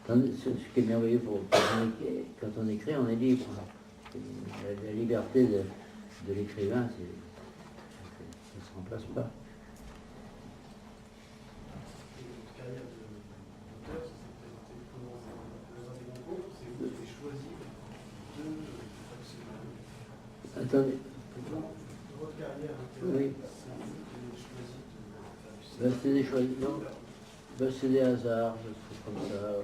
Ce qui est merveilleux quand on écrit, on est libre. La liberté de l'écrivain, ça ne se remplace pas. Votre carrière d'auteur, ça s'est été comment dans un des concours, c'est vous qui avez choisi de faire le scénario. Attendez. Dans votre carrière d'auteur, Oui. c'est vous qui avez choisi de faire du Ben, scénario. c'est des choix. Non. Ben, c'est des hasards, des trucs comme ça.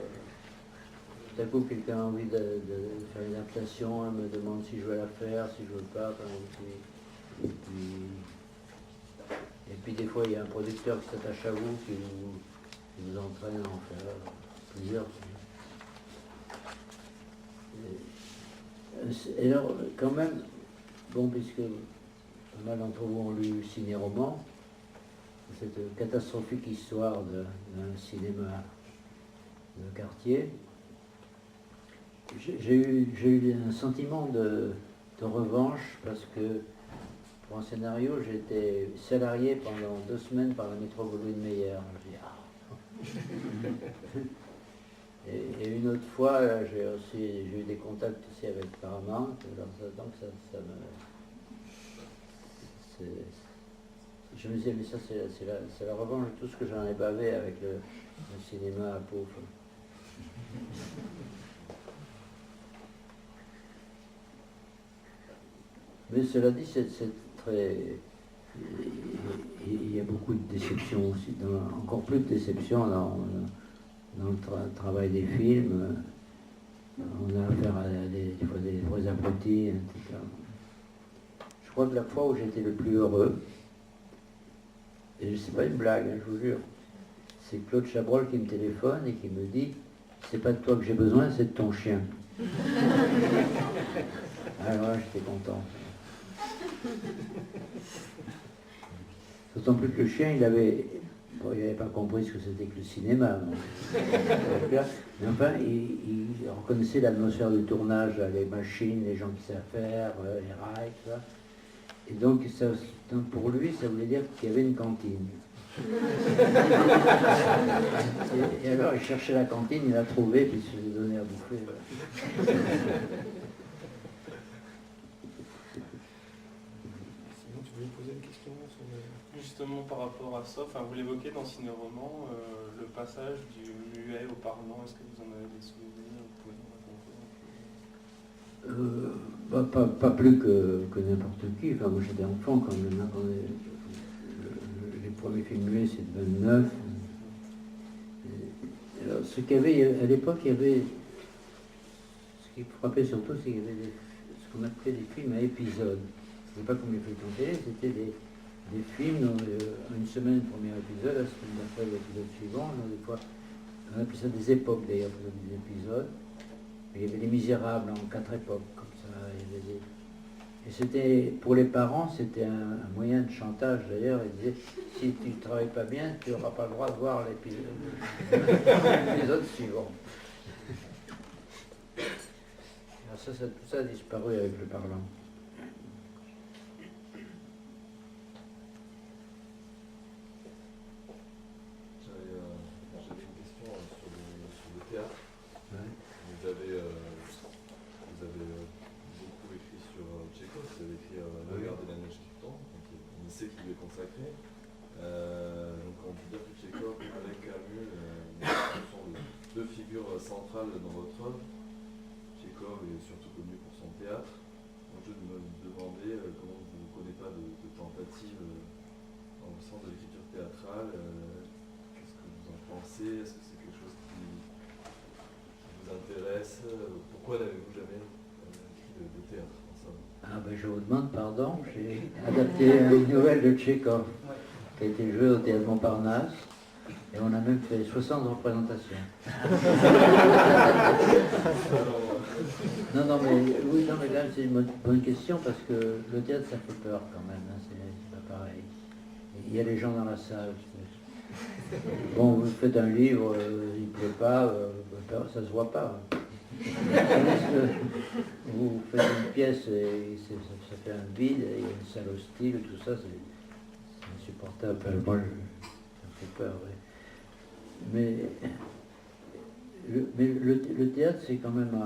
D'un coup, quelqu'un a envie de faire une adaptation, elle me demande si je veux la faire, si je veux pas. Et puis des fois, il y a un producteur qui s'attache à vous, qui vous entraîne à en faire plusieurs. Et alors, quand même, bon, puisque pas mal d'entre vous ont lu Ciné-Roman, cette catastrophique histoire d'un cinéma de quartier, j'ai eu un sentiment de revanche parce que pour un scénario, j'ai été salarié pendant 2 semaines par la Metro-Goldwyn-Mayer. Et une autre fois, j'ai eu des contacts aussi avec Paramount, donc je me disais, mais ça c'est la revanche de tout ce que j'en ai bavé avec le cinéma à pauvre. Mais cela dit, c'est très... Il y a beaucoup de déceptions aussi, encore plus de déceptions dans le travail des films. On a affaire à des vrais abrutis, etc. Je crois que la fois où j'étais le plus heureux, et c'est pas une blague, hein, je vous jure, c'est Claude Chabrol qui me téléphone et qui me dit « C'est pas de toi que j'ai besoin, c'est de ton chien. » Alors là, j'étais content. D'autant plus que le chien, il n'avait pas compris ce que c'était que le cinéma. Mais enfin, il reconnaissait l'atmosphère du tournage, les machines, les gens qui savent faire, les rails, tout ça. Et donc, pour lui, ça voulait dire qu'il y avait une cantine. Et alors, il cherchait la cantine, il l'a trouvée, puis il se l'est donné à bouffer. Sinon, tu voulais me poser une question sur Justement, par rapport à ça, vous l'évoquez dans Ciné-Roman, le passage du muet au parlant, est-ce que vous en avez des souvenirs? Vous pouvez nous raconter? Pas plus que n'importe qui. Enfin, moi j'étais enfant quand même. Hein, les premiers films muets, c'est de 29. Alors, ce qu'il y avait à l'époque, il y avait. Ce qui frappait surtout, c'est qu'il y avait ce qu'on appelait des films à épisodes. C'était pas comme les films en télé, c'était des films, une semaine le premier épisode, la semaine d'après l'épisode suivant. Des fois, on appelait ça des époques d'ailleurs, des épisodes. Il y avait Les Misérables en 4 époques, comme ça. Et c'était, pour les parents, c'était un moyen de chantage d'ailleurs. Ils disaient, si tu ne travailles pas bien, tu n'auras pas le droit de voir l'épisode suivant. Alors ça, tout ça a disparu avec le parlant. J'avais une question sur le théâtre. Ouais. Vous avez beaucoup écrit sur Tchekhov, vous avez écrit La Gare de la Neige qui tombe, donc un essai qui lui est consacré. Donc on peut dire que Tchekhov avec Camus sont deux figures centrales dans votre œuvre. Tchekhov est surtout connu pour son théâtre. Donc je me demandais comment vous ne connaissez pas de tentative dans le sens de l'écriture théâtrale. Qu'est-ce que vous en pensez? Est-ce que c'est quelque chose qui vous intéresse? Pourquoi n'avez-vous jamais écrit de théâtre ensemble? Ah ben je vous demande pardon, j'ai adapté une nouvelle de Tchekhov. qui a été joué au théâtre Montparnasse. Et on a même fait 60 représentations. Non, non, mais oui, non, mais quand même, c'est une bonne question parce que le théâtre, ça fait peur quand même. Hein, c'est pas pareil. Il y a les gens dans la salle. Bon, vous faites un livre, il ne plaît pas, ça se voit pas. Vous faites une pièce et ça fait un vide, il y a une salle hostile, tout ça, c'est insupportable. Enfin, moi, ça me fait peur. Ouais. Mais le théâtre, c'est quand même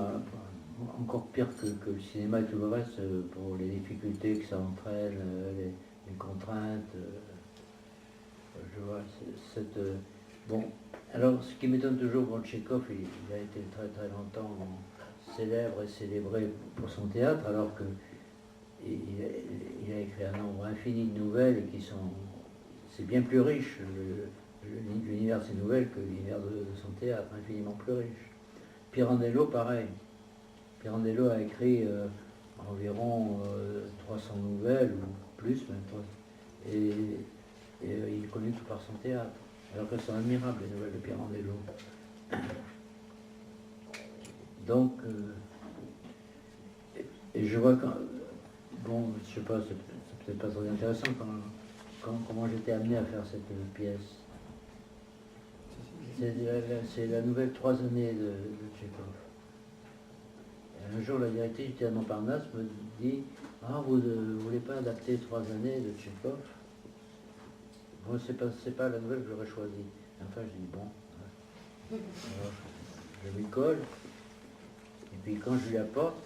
encore pire que le cinéma et tout le reste pour les difficultés que ça entraîne, les contraintes. Je vois bon, alors ce qui m'étonne toujours, bon, Tchekhov, il a été très très longtemps célèbre et célébré pour son théâtre, alors que il a écrit un nombre infini de nouvelles qui sont, c'est bien plus riche. L'univers de ces nouvelles que l'univers de son théâtre, infiniment plus riche. Pirandello, pareil. Pirandello a écrit environ 300 nouvelles, ou plus même. Et il est connu tout par son théâtre. Alors que sont admirables les nouvelles de Pirandello. Donc, et je vois quand. Bon, je sais pas, c'est peut-être pas très intéressant comment j'étais amené à faire cette pièce. C'est la nouvelle 3 années de Tchekhov. Et un jour, la directrice du théâtre Montparnasse me dit « Ah, vous ne voulez pas adapter 3 années de Tchekhov ?» Bon, c'est pas la nouvelle que j'aurais choisie. Enfin, je dis « Bon. » Alors, je lui colle. Et puis, quand je lui apporte,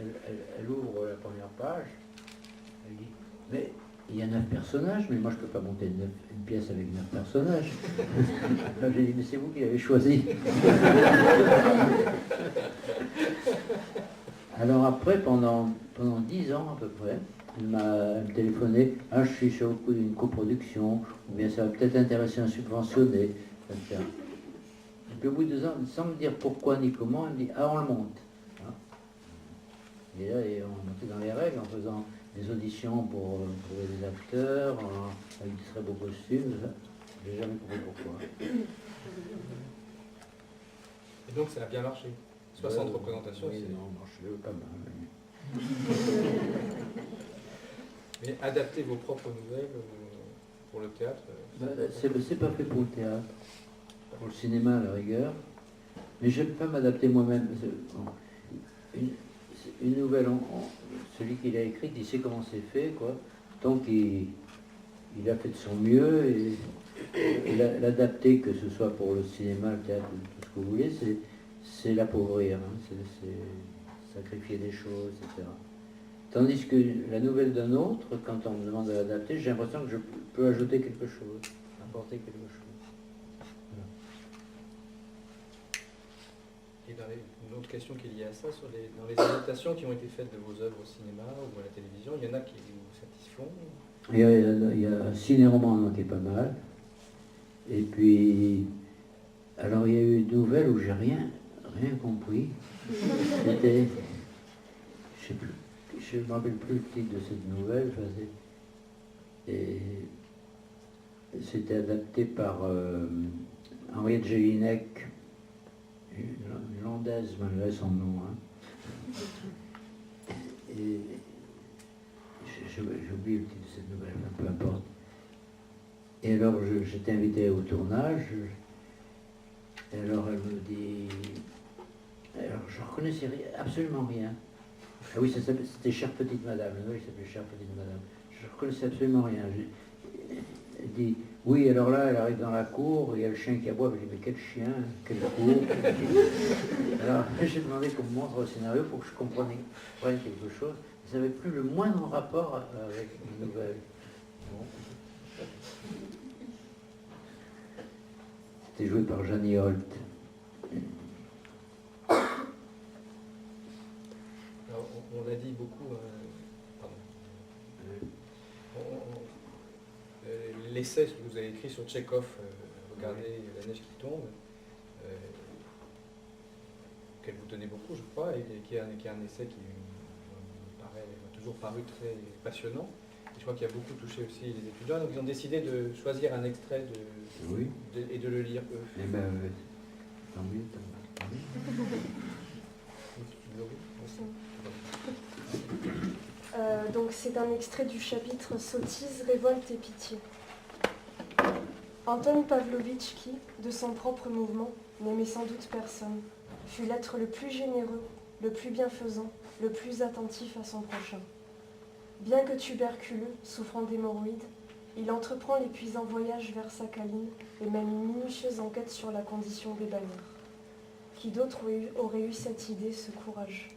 elle ouvre la première page. Elle dit « Mais il y a 9 personnages, mais moi je ne peux pas monter une pièce avec 9 personnages. » J'ai dit, mais c'est vous qui l'avez choisi. Alors après, pendant 10 ans à peu près, elle m'a téléphoné, ah, je suis sur le coup d'une coproduction, ou bien ça va peut-être intéresser un subventionné, etc. Et puis au bout de 2 ans, sans me dire pourquoi ni comment, elle me dit, ah, on le monte. Hein. Et là, on est monté dans les règles en faisant des auditions pour trouver des acteurs, avec des très beaux costumes, ça. J'ai jamais compris pourquoi. Et donc ça a bien marché. 60 représentations, oui, c'est... non, marche pas mal. Mais adapter vos propres nouvelles pour le théâtre... C'est pas fait pour le théâtre, pour le cinéma à la rigueur, mais j'aime pas m'adapter moi-même. Une nouvelle, celui qui l'a écrite, il sait comment c'est fait, quoi. Donc il a fait de son mieux, et l'adapter, que ce soit pour le cinéma, le théâtre, tout ce que vous voulez, c'est l'appauvrir, hein, c'est sacrifier des choses, etc. Tandis que la nouvelle d'un autre, quand on me demande de l'adapter, j'ai l'impression que je peux ajouter quelque chose, apporter quelque chose. Voilà. Et une autre question qui est liée à ça, dans les adaptations qui ont été faites de vos œuvres au cinéma ou à la télévision, il y en a qui vous satisfont? Il y a un ciné-roman qui est pas mal. Et puis, alors il y a eu une nouvelle où j'ai rien compris. C'était, je sais plus, je ne me rappelle plus le titre de cette nouvelle. Et c'était adapté par Henriette Jelinek, une Landaise, malgré son nom. Hein. Et j'oublie le titre de cette nouvelle, peu importe. Et alors j'étais invité au tournage, et alors elle me dit, alors je ne reconnaissais absolument rien. Ah oui, c'était Chère Petite Madame, oui, il s'appelait Chère Petite Madame. Je ne reconnaissais absolument rien. Elle dit, oui, alors là, elle arrive dans la cour, il y a le chien qui aboie, je dis, mais quel chien, quelle cour. Alors j'ai demandé qu'on me montre le scénario pour que je comprenne quelque chose. Ça n'avait plus le moindre rapport avec une nouvelle. Bon. C'était joué par Jeannie Holt. Alors, on l'a dit beaucoup, l'essai que vous avez écrit sur Tchekhov, Regardez la neige qui tombe, qu'elle vous tenait beaucoup, je crois, et qui est un essai qui m'a toujours paru très passionnant. je crois qu'il a beaucoup touché aussi les étudiants. Donc ils ont décidé de choisir un extrait et de le lire eux. Eh ben, tant mieux, tant mieux. Donc c'est un extrait du chapitre Sottise, révolte et pitié. Anton Pavlovitch qui, de son propre mouvement, n'aimait sans doute personne, fut l'être le plus généreux, le plus bienfaisant, le plus attentif à son prochain. Bien que tuberculeux, souffrant d'hémorroïdes, il entreprend l'épuisant voyage vers Sakhaline et mène une minutieuse enquête sur la condition des bailleurs. Qui d'autre aurait eu cette idée, ce courage?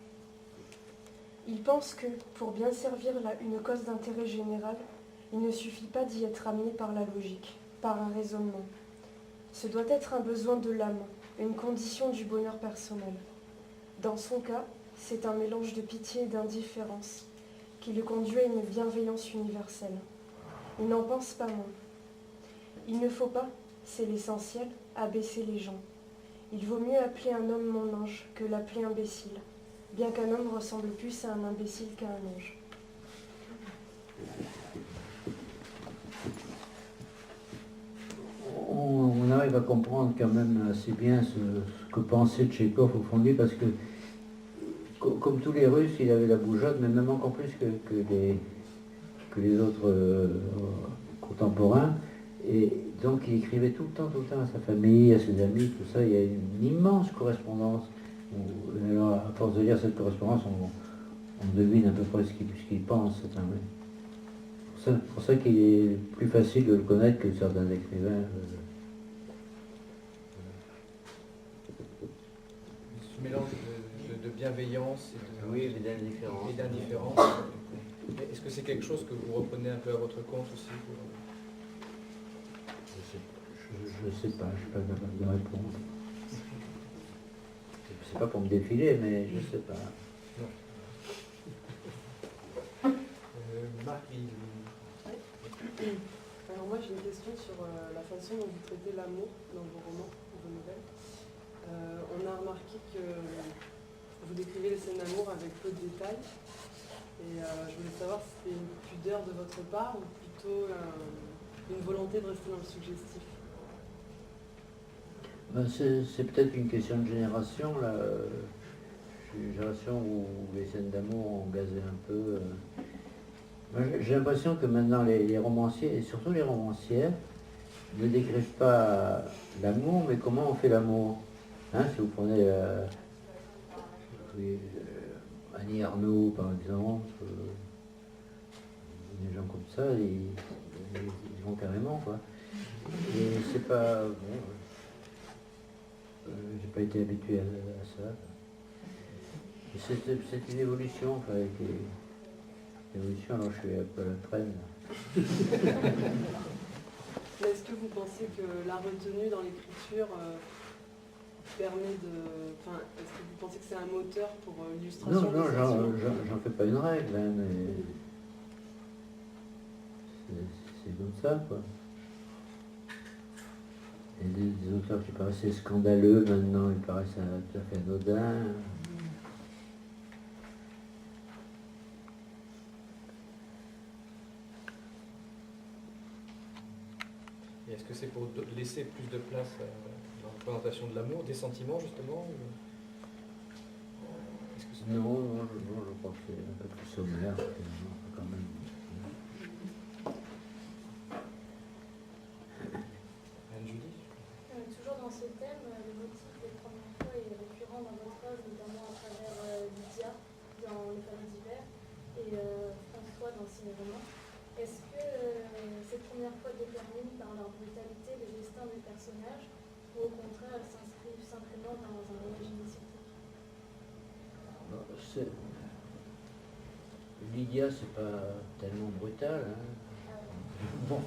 Il pense que, pour bien servir une cause d'intérêt général, il ne suffit pas d'y être amené par la logique, par un raisonnement. Ce doit être un besoin de l'âme, une condition du bonheur personnel. Dans son cas, c'est un mélange de pitié et d'indifférence qui le conduit à une bienveillance universelle. Il n'en pense pas moins. Il ne faut pas, c'est l'essentiel, abaisser les gens. Il vaut mieux appeler un homme mon ange que l'appeler imbécile, bien qu'un homme ressemble plus à un imbécile qu'à un ange. On arrive à comprendre quand même assez bien ce que pensait Tchekhov au fond de lui, parce que, comme tous les Russes, il avait la bougeotte, mais même encore plus que les autres contemporains. Et donc il écrivait tout le temps à sa famille, à ses amis, tout ça. Il y a une immense correspondance. Alors, à force de lire cette correspondance, on devine à peu près ce qu'il pense. C'est pour ça qu'il est plus facile de le connaître que certains écrivains. Ce mélange de bienveillance et d'indifférence. Est-ce que c'est quelque chose que vous reprenez un peu à votre compte aussi Je sais pas, je ne suis pas capable de répondre. C'est pas pour me défiler, mais je sais pas. Marie. Alors moi j'ai une question sur la façon dont vous traitez l'amour dans vos romans, vos nouvelles. On a remarqué que vous décrivez les scènes d'amour avec peu de détails. Et je voulais savoir si c'était une pudeur de votre part ou plutôt une volonté de rester dans le suggestif. C'est peut-être une question de génération, là. Une génération où les scènes d'amour ont gazé un peu. J'ai l'impression que maintenant les romanciers, et surtout les romancières, ne décrivent pas l'amour, mais comment on fait l'amour. Hein, si vous prenez Annie Ernaux, par exemple, des gens comme ça, ils vont carrément, quoi. Et c'est pas... Bon, j'ai pas été habitué à ça. C'est une évolution, enfin, avec l'évolution, alors je suis un peu à la traîne. Mais est-ce que vous pensez que la retenue dans l'écriture permet de... Enfin, est-ce que vous pensez que c'est un moteur pour l'illustration? Non, j'en fais pas une règle, hein, mais c'est comme ça, quoi. Et des auteurs qui paraissaient scandaleux, maintenant ils paraissent tout à fait anodins. Et est-ce que c'est pour laisser plus de place dans la représentation de l'amour, des sentiments justement Non, je crois que c'est un peu plus sommaire, quand même. Anne-Julie? Toujours dans ce thème, le motif des premières fois est récurrent dans votre œuvre, notamment à travers Lydia dans Les Familles d'hiver et François dans Ciné-Roman. Est-ce que ces premières fois déterminent par leur brutalité le destin des personnages ou au contraire elles s'inscrivent simplement dans un voyage initiatique? Lydia, c'est pas tellement brutal. Hein. Bon.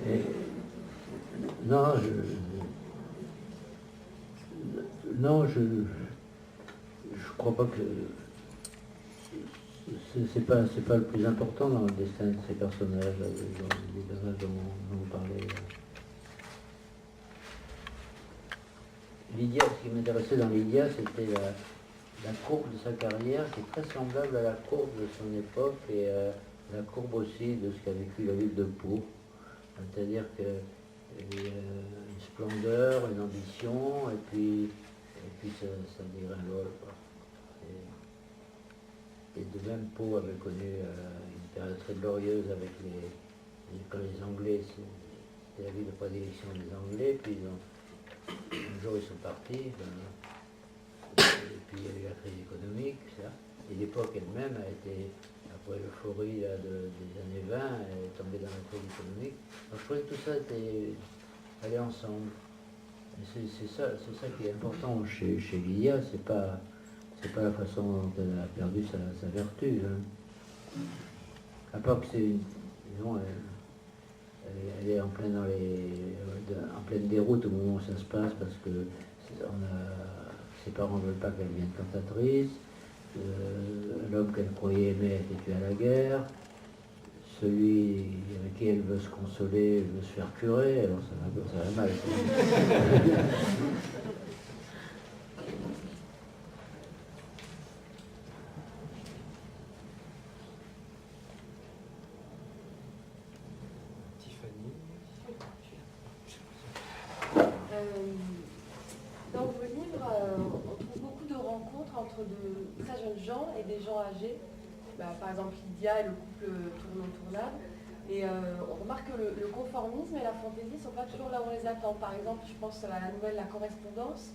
Et, non, je crois pas que c'est pas le plus important dans le destin de ces personnages, les personnages dont vous parlez. Lydia, ce qui m'intéressait dans Lydia, c'était la courbe de sa carrière qui est très semblable à la courbe de son époque et la courbe aussi de ce qu'a vécu la ville de Pau. C'est-à-dire qu'il y a une splendeur, une ambition, et puis ça dégringole, quoi. Et de même, Pau avait connu une période très glorieuse avec quand les Anglais, c'était la ville de prédilection des Anglais, puis un jour ils sont partis, et puis il y a eu la crise économique, ça. Et l'époque elle-même a été, après l'euphorie des années 20, elle est tombée dans la crise économique. Donc je trouvais que tout ça allait ensemble. C'est ça qui est important chez Lydia, c'est pas la façon dont elle a perdu sa vertu. Hein. À part que disons, elle est en pleine déroute au moment où ça se passe parce que ses parents ne veulent pas qu'elle devienne cantatrice. L'homme qu'elle croyait aimer a été tué à la guerre. Celui avec qui elle veut se consoler veut se faire curer, alors ça va mal. Dans vos livres, on trouve beaucoup de rencontres entre de très jeunes gens et des gens âgés. Par exemple, Lydia et le couple Tournon-Tournade. Et on remarque que le conformisme et la fantaisie ne sont pas toujours là où on les attend. Par exemple, je pense à la nouvelle La Correspondance.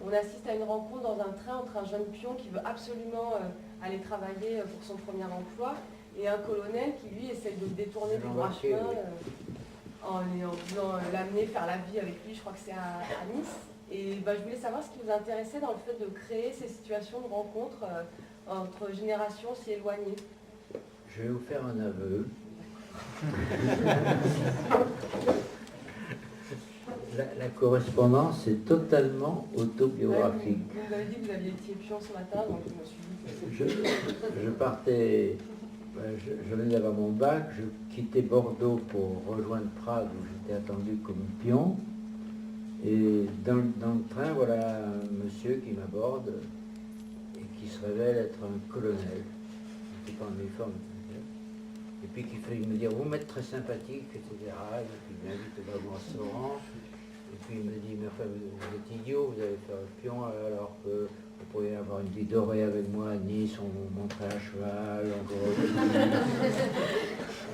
On assiste à une rencontre dans un train entre un jeune pion qui veut absolument aller travailler pour son premier emploi et un colonel qui, lui, essaie de détourner du droit chemin en voulant l'amener faire la vie avec lui. Je crois que c'est à Nice. Et je voulais savoir ce qui vous intéressait dans le fait de créer ces situations de rencontre entre générations si éloignées. Je vais vous faire un aveu. La correspondance est totalement autobiographique. Vous m'avez dit que vous aviez été pion ce matin, donc je me suis dit que... Je partais, je venais d'avoir mon bac, je quittais Bordeaux pour rejoindre Prague où j'étais attendu comme pion. Et dans le train, voilà un monsieur qui m'aborde et qui se révèle être un colonel. Il n'était pas en uniforme. Et puis il me dit, vous m'êtes très sympathique, etc. Et puis il m'invite au restaurant. Et puis il me dit, mais enfin, vous êtes idiot, vous allez faire le pion alors que vous pourriez avoir une vie dorée avec moi à Nice, on montrait à cheval,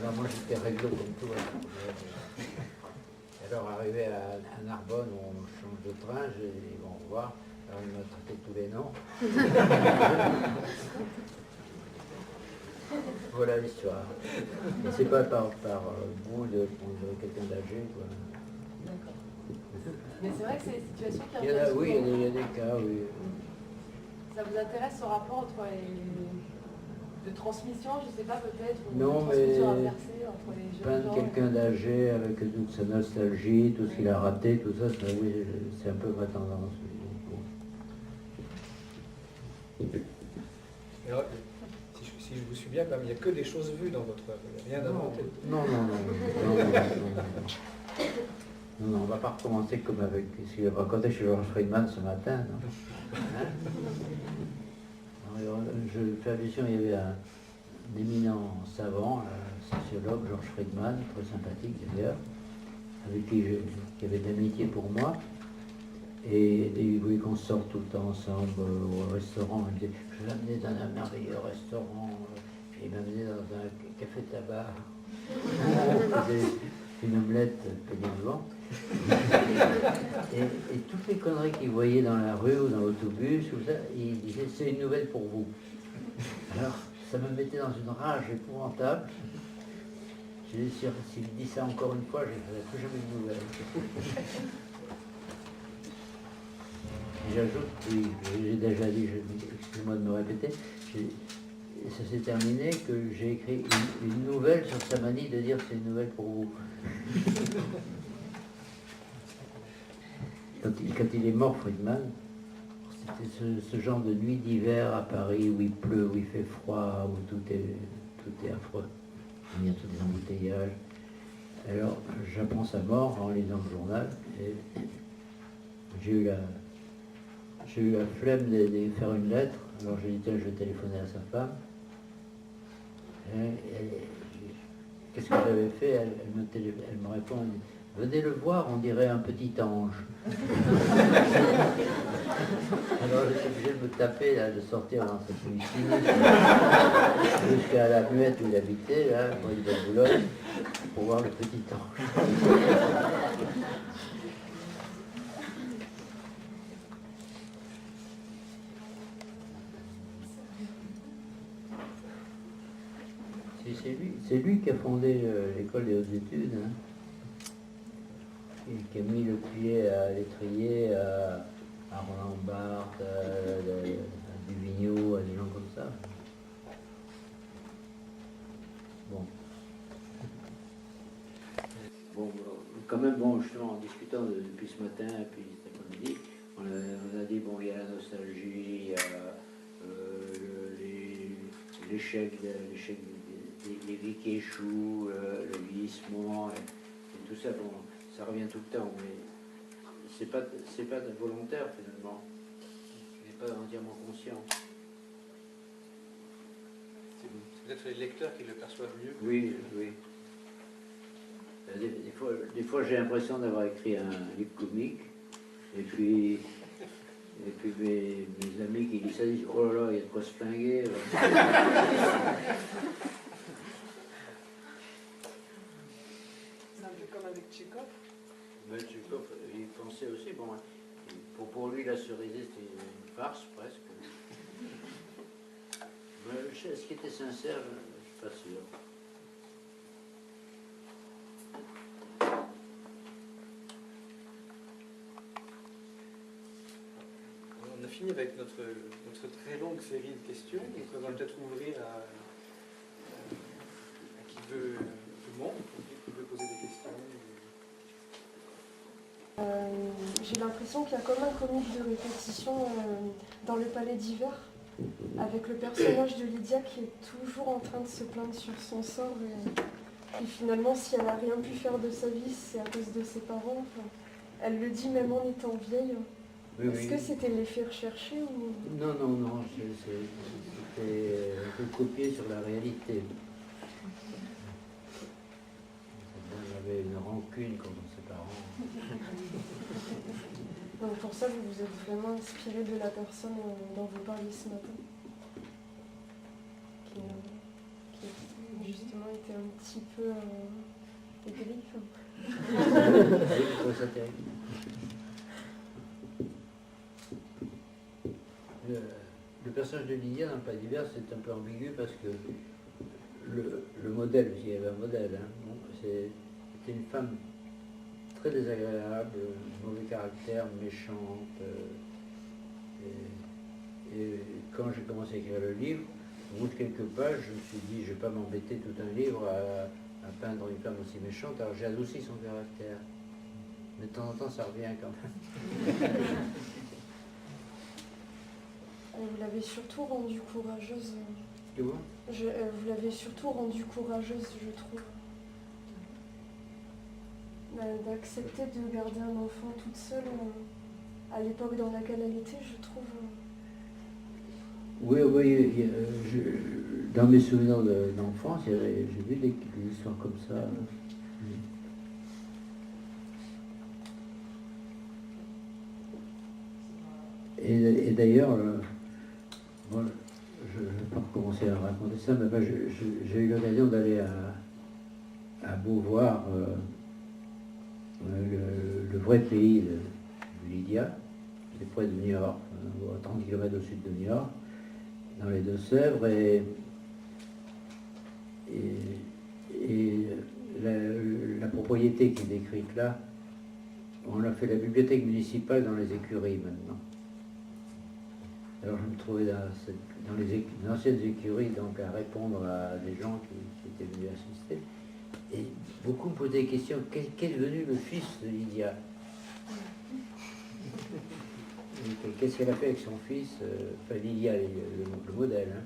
alors moi j'étais réglo comme tout. Alors arrivé à Narbonne, on change de train, j'ai dit bon, au revoir. Alors il m'a traité de tous les noms. Voilà l'histoire. Et c'est pas par goût de prendre quelqu'un d'âgé, quoi. D'accord. Mais c'est vrai que c'est des situations qui reviennent souvent. Oui, il y a des cas, oui. Ça vous intéresse ce rapport entre de transmission, je ne sais pas, peut-être, ou non, de transmission inversée entre les jeunes gens. Quelqu'un d'âgé avec toute sa nostalgie, tout ce qu'il a raté, tout ça, oui, c'est un peu ma tendance. Alors, si je vous suis bien, il n'y a que des choses vues dans votre œuvre, il n'y a rien d'inventé. Non, on ne va pas recommencer comme avec ce qu'il a raconté chez George Friedman ce matin. Non, je fais allusion, il y avait un éminent savant, un sociologue, George Friedman, très sympathique d'ailleurs, avec qui avait de l'amitié pour moi. Et il voulait qu'on sorte tout le temps ensemble au restaurant. Il me disait, je vais l'amener dans un merveilleux restaurant. Et il m'a amené dans un café-tabac. Une omelette péniblement. Et toutes les conneries qu'il voyait dans la rue ou dans l'autobus, il disait, c'est une nouvelle pour vous. Alors, ça me mettait dans une rage épouvantable. J'ai dit, s'il dit ça encore une fois, je ne ferai plus jamais de nouvelles. J'ajoute, oui, j'ai déjà dit, excusez-moi de me répéter, ça s'est terminé que j'ai écrit une nouvelle sur sa manie de dire c'est une nouvelle pour vous. Quand il est mort, Friedman, c'était ce genre de nuit d'hiver à Paris où il pleut, où il fait froid, où tout est affreux. Il y a tous des embouteillages. Alors, j'apprends sa mort en lisant le journal et j'ai eu j'ai eu la flemme de faire une lettre, alors j'ai dit tiens, je vais téléphoner à sa femme. Qu'est-ce que j'avais fait? Elle me répond, elle dit, venez le voir, on dirait un petit ange. Alors j'étais obligé de me taper, là, de sortir dans cette rue jusqu'à la muette où il habitait, là, rue de Boulogne, pour voir le petit ange. C'est lui qui a fondé l'école des hautes études, hein, et qui a mis le pied à l'étrier, à Roland Barthes, à Duvigneau, à des gens comme ça. Bon. Bon, quand même, bon, justement, en discutant depuis ce matin et puis cet après-midi, on a dit, bon, il y a la nostalgie, il y a l'échec des vies qui échouent, le vieillissement, et tout ça, bon, ça revient tout le temps, mais c'est pas volontaire finalement. Tu n'es pas entièrement conscient. C'est peut-être les lecteurs qui le perçoivent mieux. Oui, oui. Des fois j'ai l'impression d'avoir écrit un livre comique, et puis mes amis qui disent ça disent oh là là, il y a de quoi se flinguer. C'est un peu comme avec Tchekhov. Mais Tchekhov, il pensait aussi, bon, pour lui la Cerisée c'était une farce presque. Mais est-ce qu'il était sincère, je ne suis pas sûr. On a fini avec notre très longue série de questions, donc on va peut-être ouvrir à qui veut, tout le monde, qui veut poser des questions. J'ai l'impression qu'il y a comme un comique de répétition dans le palais d'hiver, avec le personnage de Lydia qui est toujours en train de se plaindre sur son sort et finalement si elle n'a rien pu faire de sa vie c'est à cause de ses parents. Enfin, elle le dit même en étant vieille. Oui, Est-ce que c'était l'effet recherché ou... Non, c'était un peu copié sur la réalité. On avait une rancune contre ses parents. Donc pour ça, vous vous êtes vraiment inspiré de la personne dont vous parliez ce matin, qui justement était un petit peu aigri. Je trouve ça terrible. Le personnage de Lydia dans le Palais d'hiver, c'est un peu ambigu parce que le modèle, il y avait un modèle, hein, bon, c'était une femme très désagréable, mauvais caractère, méchante. Et quand j'ai commencé à écrire le livre, au bout de quelques pages, je me suis dit, je ne vais pas m'embêter tout un livre à peindre une femme aussi méchante, alors j'ai adouci son caractère. Mais de temps en temps, ça revient quand même. Vous l'avez surtout rendue courageuse. Tu vois ? Vous l'avez surtout rendue courageuse, je trouve. D'accepter de garder un enfant toute seule à l'époque dans laquelle elle était, je trouve. Oui, dans mes souvenirs d'enfance, j'ai vu des histoires comme ça. Et d'ailleurs, bon, je ne vais pas recommencer à raconter ça, mais ben, j'ai eu l'occasion d'aller à Beauvoir, le vrai pays de Lydia, c'est près de New York, à 30 km au sud de New York, dans les Deux-Sèvres, et la propriété qui est décrite là, on a fait la bibliothèque municipale dans les écuries maintenant. Alors je me trouvais dans les anciennes écuries donc à répondre à des gens qui étaient venus assister. Et beaucoup me posaient des questions. Qu'est devenu le fils de Lydia? Qu'est-ce qu'elle a fait avec son fils? Enfin, Lydia, le modèle. Hein.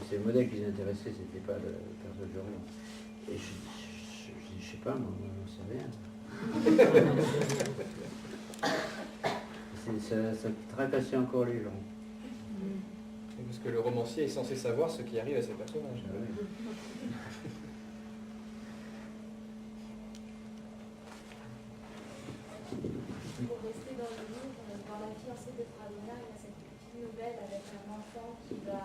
C'est le modèle qui les intéressait, c'était pas le personnage de Roland. Et je sais pas, moi, on ne sait rien. ça tracassait encore les gens. Parce que le romancier est censé savoir ce qui arrive à ses personnages. Ah oui. Pour rester dans le livre, dans La fiancée de Pravina, il y a cette petite nouvelle avec un enfant qui va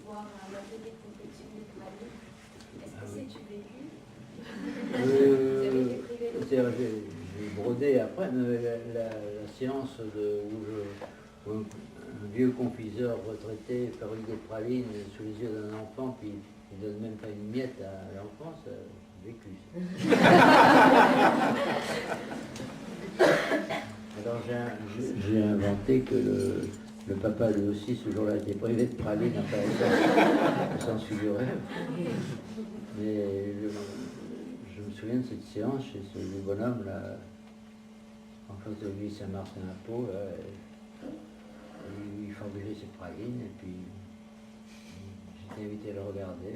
voir un atelier de confection de pralines. Est-ce que c'est du vécu? Vous avez été privé de C'est-à-dire, j'ai brodé après mais la séance où un vieux confiseur retraité fabrique des pralines sous les yeux d'un enfant, puis il donne même pas une miette à l'enfant, ça a vécu. Alors j'ai inventé que le papa lui aussi ce jour-là était privé de pralines, enfin ça s'en figurait. Mais je me souviens de cette séance chez ce bonhomme là, en face de l'église Saint-Martin à Pau, là, il fabriquait ses pralines et puis j'étais invité à le regarder.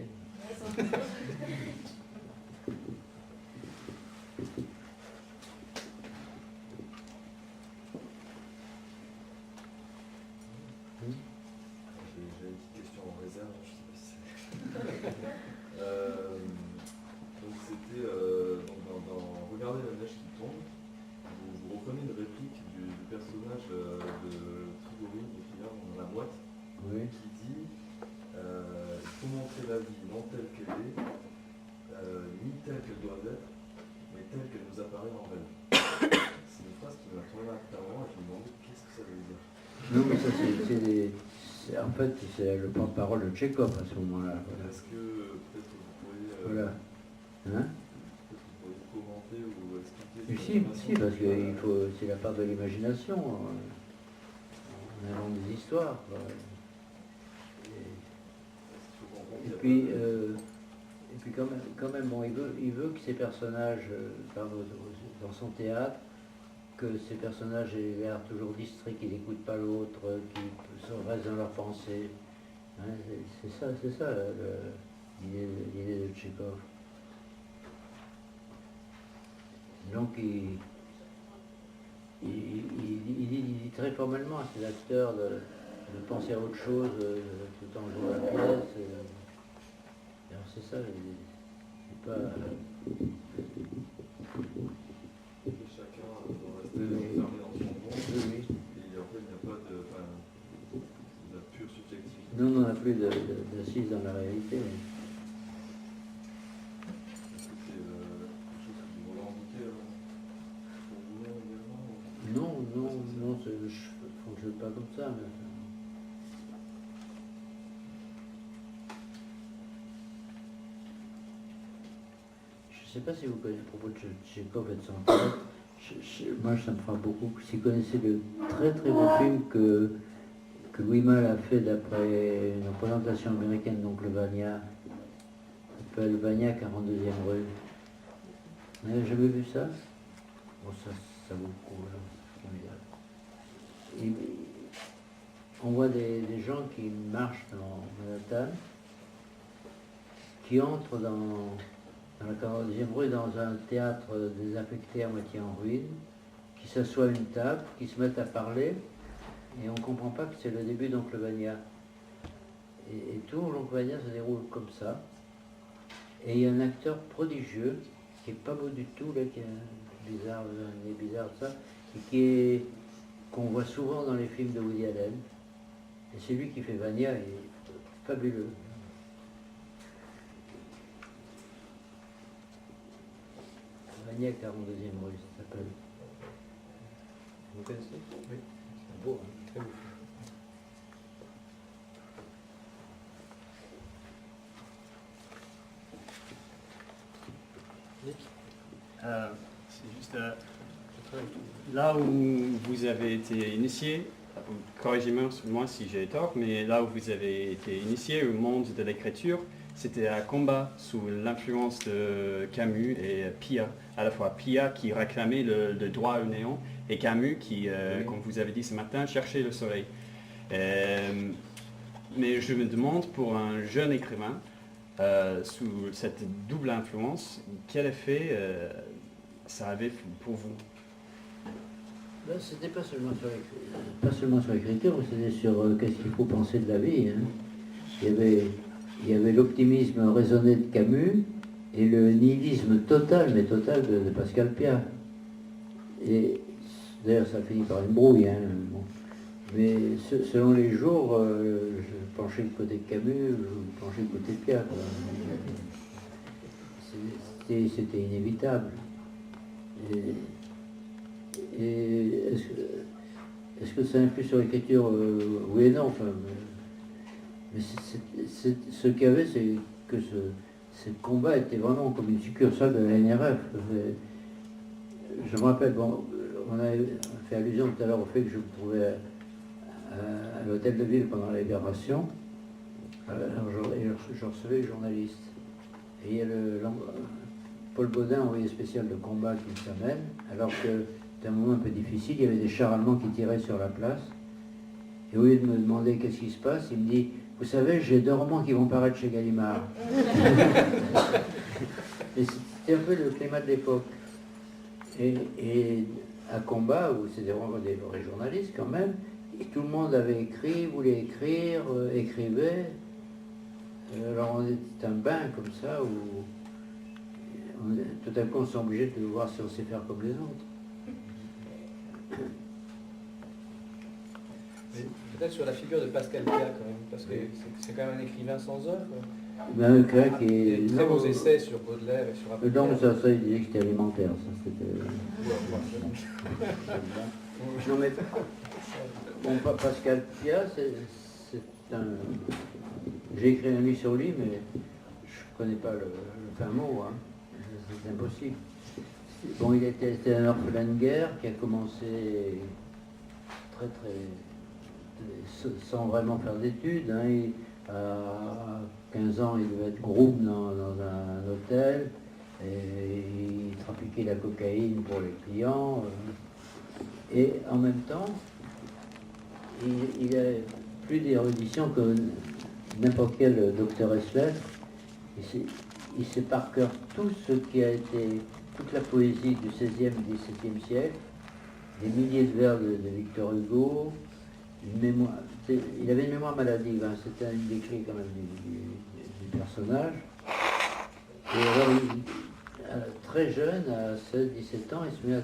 J'ai une petite question en réserve, je sais pas si c'est... donc c'était dans Regardez la neige qui tombe, vous reprenez une réplique du personnage de Trigori qui est dans la boîte, Oui. qui dit il faut montrer la vie non telle qu'elle est, ni telle qu'elle doit être, mais telle qu'elle nous apparaît en rêve. C'est une phrase qui m'a tourné à moi et je me demandais qu'est-ce que ça veut dire. Non mais ça en fait c'est le porte-parole de Tchekhov à ce moment-là. Voilà. Est-ce que peut-être vous pourriez Voilà. Hein? commenter ou expliquer Si, parce que c'est la part de l'imagination. On invente des histoires. Quoi. Et puis quand même bon, il veut que ces personnages, dans son théâtre, que ces personnages aient l'air toujours distraits, qu'ils n'écoutent pas l'autre, qu'ils restent dans leur pensée. Hein, c'est ça l'idée de Tchekhov. Donc il dit très formellement à ses acteurs de penser à autre chose tout en jouant la pièce. Alors c'est ça, c'est pas... Chacun doit rester fermé dans son monde. Oui. Et en fait, il n'y a pas de la pure subjectivité. Non, on n'a plus d'assise dans la réalité. Est-ce que c'est quelque chose que vous revendiquez pour vous-même également Non, je ne fonctionne pas comme ça. Mais... Je ne sais pas si vous connaissez à propos de Tchekhov et de son théâtre. Moi, ça me fera beaucoup. Si vous connaissez le très très beau film que Louis Malle a fait d'après une représentation américaine d'Oncle Vania, ça s'appelle Vania 42e rue. Vous n'avez jamais vu ça? Bon, ça vaut le coup. Et on voit des gens qui marchent dans Manhattan, qui entrent dans la 42e rue, dans un théâtre désaffecté à moitié en ruine, qui s'assoient à une table, qui se mettent à parler, et on ne comprend pas que c'est le début d'Oncle Vania. Et tout l'Oncle Vania se déroule comme ça. Et il y a un acteur prodigieux, qui n'est pas beau du tout, là, qui est bizarre, il est bizarre, ça, et qu'on voit souvent dans les films de Woody Allen. Et c'est lui qui fait Vania, il est fabuleux. Vania 42e rue, ça s'appelle. Vous connaissez? Oui. C'est beau, hein? Très beau. C'est juste là où vous avez été initié, corrigez-moi si j'ai tort, mais là où vous avez été initié au monde de l'écriture, c'était un combat sous l'influence de Camus et Pia, à la fois Pia qui réclamait le droit au néant et Camus qui, comme vous avez dit ce matin, cherchait le soleil. Mais je me demande pour un jeune écrivain, sous cette double influence, quel effet ça avait pour vous? Ben, c'était pas seulement sur l'écriture, mais c'était sur qu'est-ce qu'il faut penser de la vie. Hein. Il y avait l'optimisme raisonné de Camus et le nihilisme total, mais total, de Pascal Piat. Et d'ailleurs, ça finit par une brouille. Hein, bon. Mais selon les jours, je penchais du côté de Camus, je penchais du côté de Piat. C'était inévitable. Et est-ce que ça influe sur l'écriture? Oui et non. Enfin, mais ce qu'il y avait, c'est que ce combat était vraiment comme une succursale de la NRF. Je me rappelle, bon, on avait fait allusion tout à l'heure au fait que je me trouvais à l'hôtel de ville pendant la libération. Alors je recevais les journalistes. Et il y a Paul Baudin, envoyé spécial de combat, qui s'amène, alors que c'était un moment un peu difficile, il y avait des chars allemands qui tiraient sur la place. Et au lieu de me demander qu'est-ce qui se passe, il me dit, vous savez, j'ai 2 romans qui vont paraître chez Gallimard. Et c'était un peu le climat de l'époque. Et à Combat, où c'était vraiment des vrais journalistes quand même, et tout le monde avait écrit, voulait écrire, écrivait. Alors on était un bain comme ça, où tout à coup on s'est obligé de voir si on sait faire comme les autres. Peut-être sur la figure de Pascal Piat quand même, parce que c'est quand même un écrivain sans œuvre. Ben, qui est... Des très beaux essais sur Baudelaire et sur Apollinaire. Non, mais ça il disait que c'était alimentaire, ça c'était... Non mais... Bon, Pascal Piat, c'est un... J'ai écrit un livre sur lui, mais je ne connais pas le fin mot, hein. C'est impossible. Bon, il était un orphelin de guerre qui a commencé sans vraiment faire d'études. Hein. À 15 ans, il devait être groom dans un hôtel, et il trafiquait la cocaïne pour les clients. Et en même temps, il a plus d'érudition que n'importe quel docteur S-lettres. Il sait par cœur tout ce qui a été, toute la poésie du XVIe et XVIIe siècle, des milliers de vers de Victor Hugo, une mémoire, il avait une mémoire maladive, hein, c'était une des clés quand même du personnage. Et alors, très jeune, à 16-17 ans, il se met à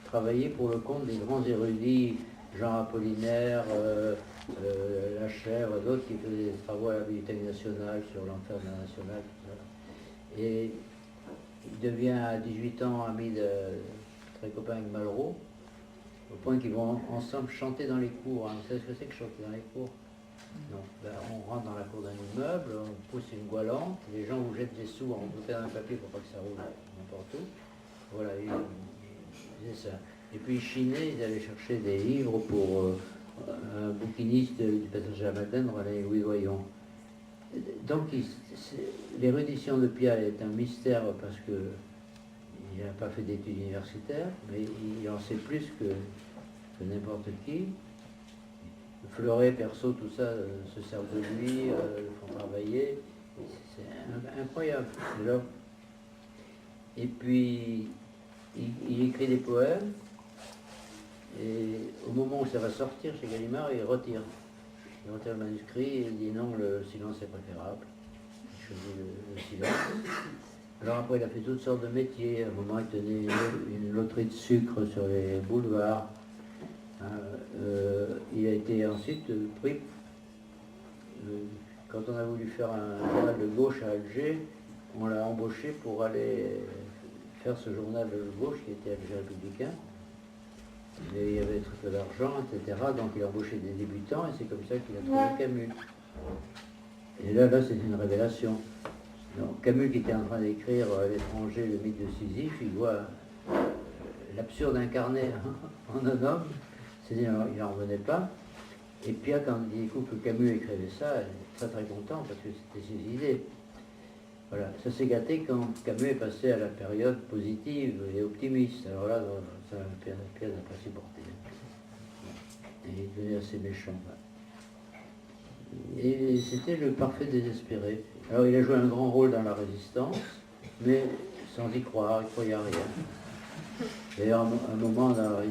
travailler pour le compte des grands érudits, Jean Apollinaire, Lachère, d'autres qui faisaient des travaux à la Bibliothèque nationale, sur l'enfer de la nationale, tout ça. Et il devient à 18 ans ami très copain avec Malraux, au point qu'ils vont ensemble chanter dans les cours. Hein. Vous savez ce que c'est que chanter dans les cours? Non. Ben, on rentre dans la cour d'un immeuble, on pousse une goualante, les gens vous jettent des sous en bouteille dans un papier pour pas que ça roule n'importe où. Voilà, il faisait ça. Et puis Chinet, ils allaient chercher des livres pour un bouquiniste du passage à la Madeleine, René Louis-Voyon. Donc l'érudition de Piat est un mystère parce qu'il n'a pas fait d'études universitaires, mais il en sait plus que n'importe qui. Fleuret, Perso, tout ça se servent de lui, le font travailler. C'est incroyable. Et puis il écrit des poèmes, et au moment où ça va sortir chez Gallimard, il retire le manuscrit et il dit non, le silence est préférable. Il choisit le silence. Alors après, il a fait toutes sortes de métiers. À un moment, il tenait une loterie de sucre sur les boulevards. Il a été ensuite pris, quand on a voulu faire un journal de gauche à Alger, on l'a embauché pour aller faire ce journal de gauche qui était Alger républicain. Et il y avait très peu d'argent, etc. Donc il a embauché des débutants et c'est comme ça qu'il a trouvé Camus. Et là c'est une révélation. Donc, Camus qui était en train d'écrire à l'étranger le mythe de Sisyphe, il voit l'absurde incarné en un homme, c'est-à-dire il n'en revenait pas. Et puis quand il découvre que Camus écrivait ça, il est très content parce que c'était ses idées. Voilà, ça s'est gâté quand Camus est passé à la période positive et optimiste. Alors là, ça, Pierre n'a pas supporté. Et il est devenu assez méchant. Et c'était le parfait désespéré. Alors il a joué un grand rôle dans la résistance, mais sans y croire, il ne croyait à rien. D'ailleurs, à un moment, alors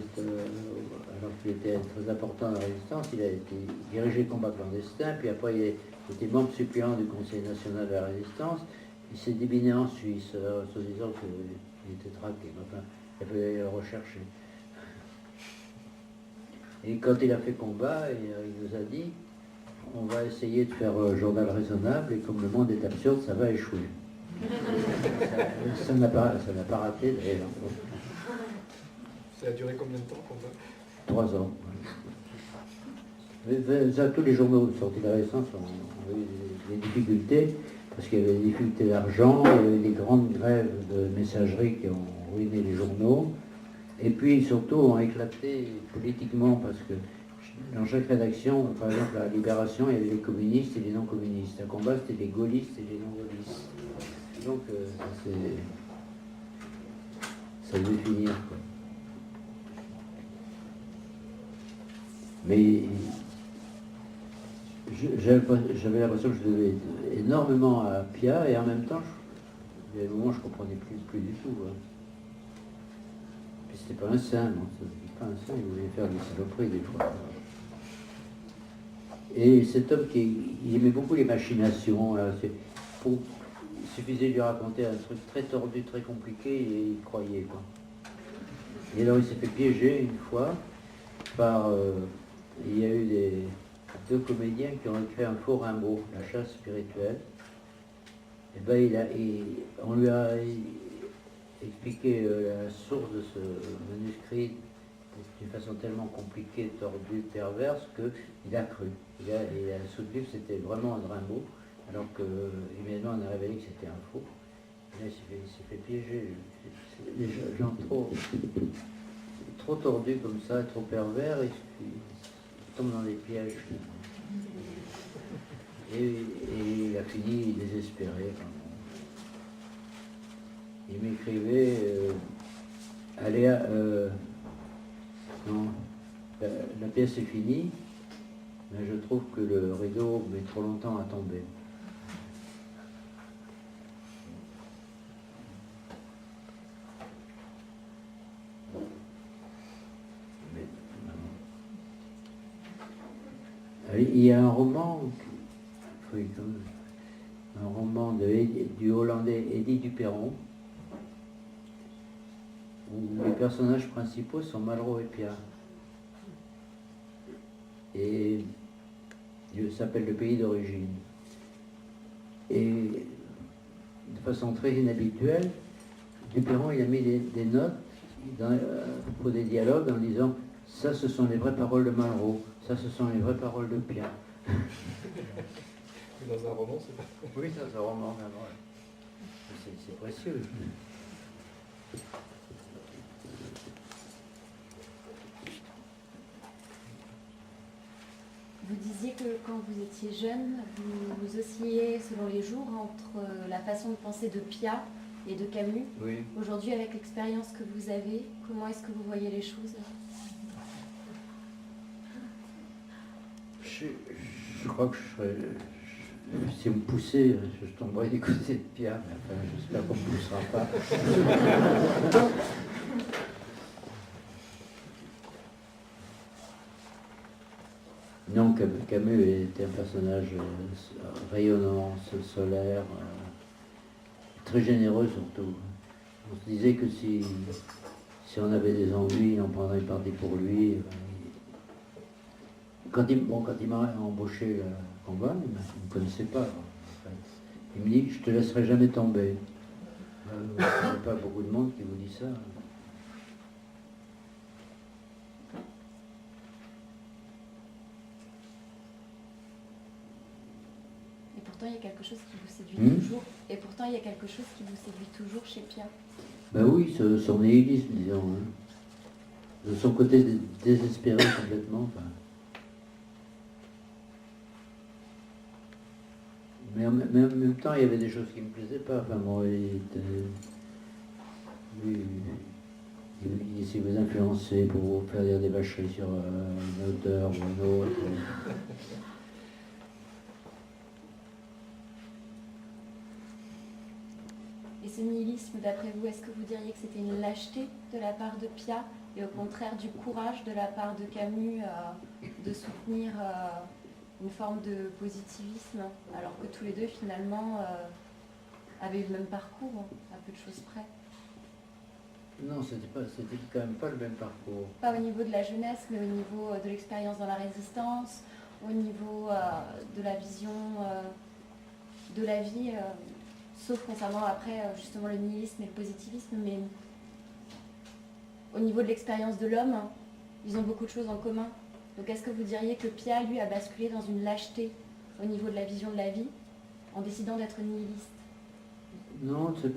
qu'il était très important dans la résistance, il a été dirigé combat clandestin, puis après il était membre suppléant du Conseil national de la résistance. Il s'est débiné en Suisse, se disant qu'il était traqué. Enfin, il fallait le rechercher. Et quand il a fait combat, il nous a dit, on va essayer de faire journal raisonnable, et comme le monde est absurde, ça va échouer. Ça n'a pas raté d'ailleurs. Ça a duré combien de temps le combat? 3 ans. Ça, tous les journaux sortis de la résistance ont eu des difficultés, parce qu'il y avait des difficultés d'argent, il y avait des grandes grèves de messagerie qui ont ruiné les journaux, et puis surtout ont éclaté politiquement, parce que dans chaque rédaction, par exemple à la Libération, il y avait les communistes et les non-communistes. À Combat, c'était les gaullistes et les non-gaullistes. Donc ça devait finir, quoi. Mais j'avais l'impression que je devais énormément à Pia, et en même temps, il y a des moments où je ne comprenais plus du tout. Hein. Puis c'était pas un saint, non, c'était pas un saint, il voulait faire des saloperies des fois. Et cet homme il aimait beaucoup les machinations. Il suffisait de lui raconter un truc très tordu, très compliqué, et il croyait, quoi. Et alors il s'est fait piéger une fois par... il y a eu deux comédiens qui ont écrit un faux Rimbaud, La chasse spirituelle. Et ben on lui a expliqué la source de ce manuscrit d'une façon tellement compliquée, tordue, perverse, qu'il a cru. Il a soutenu que c'était vraiment un Rimbaud, alors que immédiatement on a révélé que c'était un faux. Et là il s'est fait piéger. Les gens trop tordus comme ça, trop pervers, ils tombent dans des pièges. Et il a fini désespéré. Il m'écrivait non, la pièce est finie, mais je trouve que le rideau met trop longtemps à tomber. Il y a un roman, du Hollandais Eddy Duperron, où les personnages principaux sont Malraux et Pia. Et il s'appelle Le pays d'origine. Et de façon très inhabituelle, Duperron il a mis des notes à propos des dialogues en disant « ça ce sont les vraies paroles de Malraux, ça ce sont les vraies paroles de Pia ». Dans un roman, c'est pas... Oui, dans un roman, vraiment. C'est précieux. Vous disiez que quand vous étiez jeune, vous oscilliez selon les jours entre la façon de penser de Pia et de Camus. Oui. Aujourd'hui, avec l'expérience que vous avez, comment est-ce que vous voyez les choses? Je crois que si on me poussait, je tomberais du côté de Pia, mais enfin, j'espère qu'on ne me poussera pas. Non, Camus était un personnage rayonnant, solaire, très généreux surtout. On se disait que si on avait des envies, on prendrait une partie pour lui. Quand il m'a embauché le combat, il ne me connaissait pas. En fait. Il me dit « je te laisserai jamais tomber ». Il n'y a pas beaucoup de monde qui vous dit ça. Et pourtant, il y a quelque chose qui vous séduit toujours. Et pourtant, il y a quelque chose qui vous séduit toujours chez Pia. Ben oui, son nihilisme, disons. Hein. De son côté désespéré complètement. Enfin. Mais en même temps, il y avait des choses qui ne me plaisaient pas. Enfin, bon, il essayait de vous influencer pour vous faire dire des vacheries sur un auteur ou un autre. ce nihilisme, d'après vous, est-ce que vous diriez que c'était une lâcheté de la part de Pia et au contraire du courage de la part de Camus de soutenir une forme de positivisme, alors que tous les deux finalement avaient le même parcours, à peu de choses près? Non, c'était quand même pas le même parcours. Pas au niveau de la jeunesse, mais au niveau de l'expérience dans la résistance, au niveau de la vision de la vie, sauf concernant après justement le nihilisme et le positivisme, mais au niveau de l'expérience de l'homme, ils ont beaucoup de choses en commun. Donc est-ce que vous diriez que Pia, lui, a basculé dans une lâcheté au niveau de la vision de la vie en décidant d'être nihiliste? Non, c'était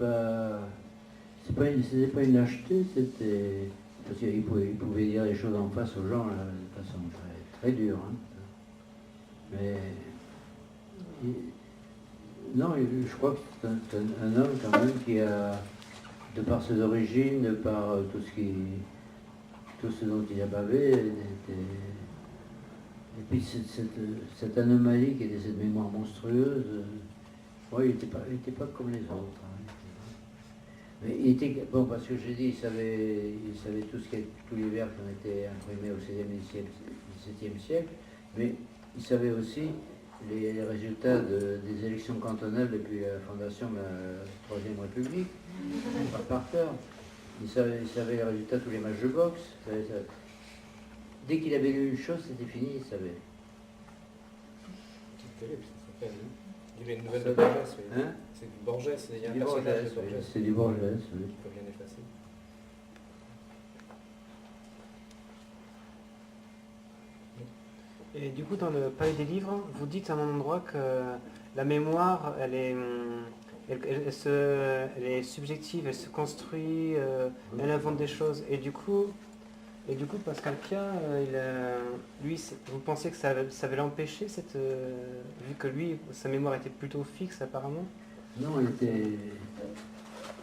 pas une lâcheté, c'était parce qu'il pouvait dire les choses en face aux gens de façon très, très dure. Hein. Mais non, je crois que c'est un homme quand même qui a, de par ses origines, de par tout ce dont il a bavé, et puis cette anomalie qui était cette mémoire monstrueuse, il n'était pas comme les autres. Hein. Mais il était, bon, parce que j'ai dit, il savait tous les vers qui ont été imprimés au XVIIe siècle, mais il savait aussi les résultats des élections cantonales depuis la fondation de la Troisième République, par cœur. Il savait les résultats de tous les matchs de boxe. Dès qu'il avait lu une chose, c'était fini, il savait. C'est terrible, ça. Il y avait une nouvelle de Borges, oui. Hein? C'est du Borges, il y a un Du personnage Borges, de Borges. c'est du Borges, oui. Il faut bien effacer. Et du coup, dans le Palais des Livres, vous dites à un endroit que la mémoire, elle est subjective, elle se construit, elle invente des choses. Et du coup Pascal Pia, lui, vous pensez que ça va l'empêcher, vu que lui, sa mémoire était plutôt fixe apparemment? Non, elle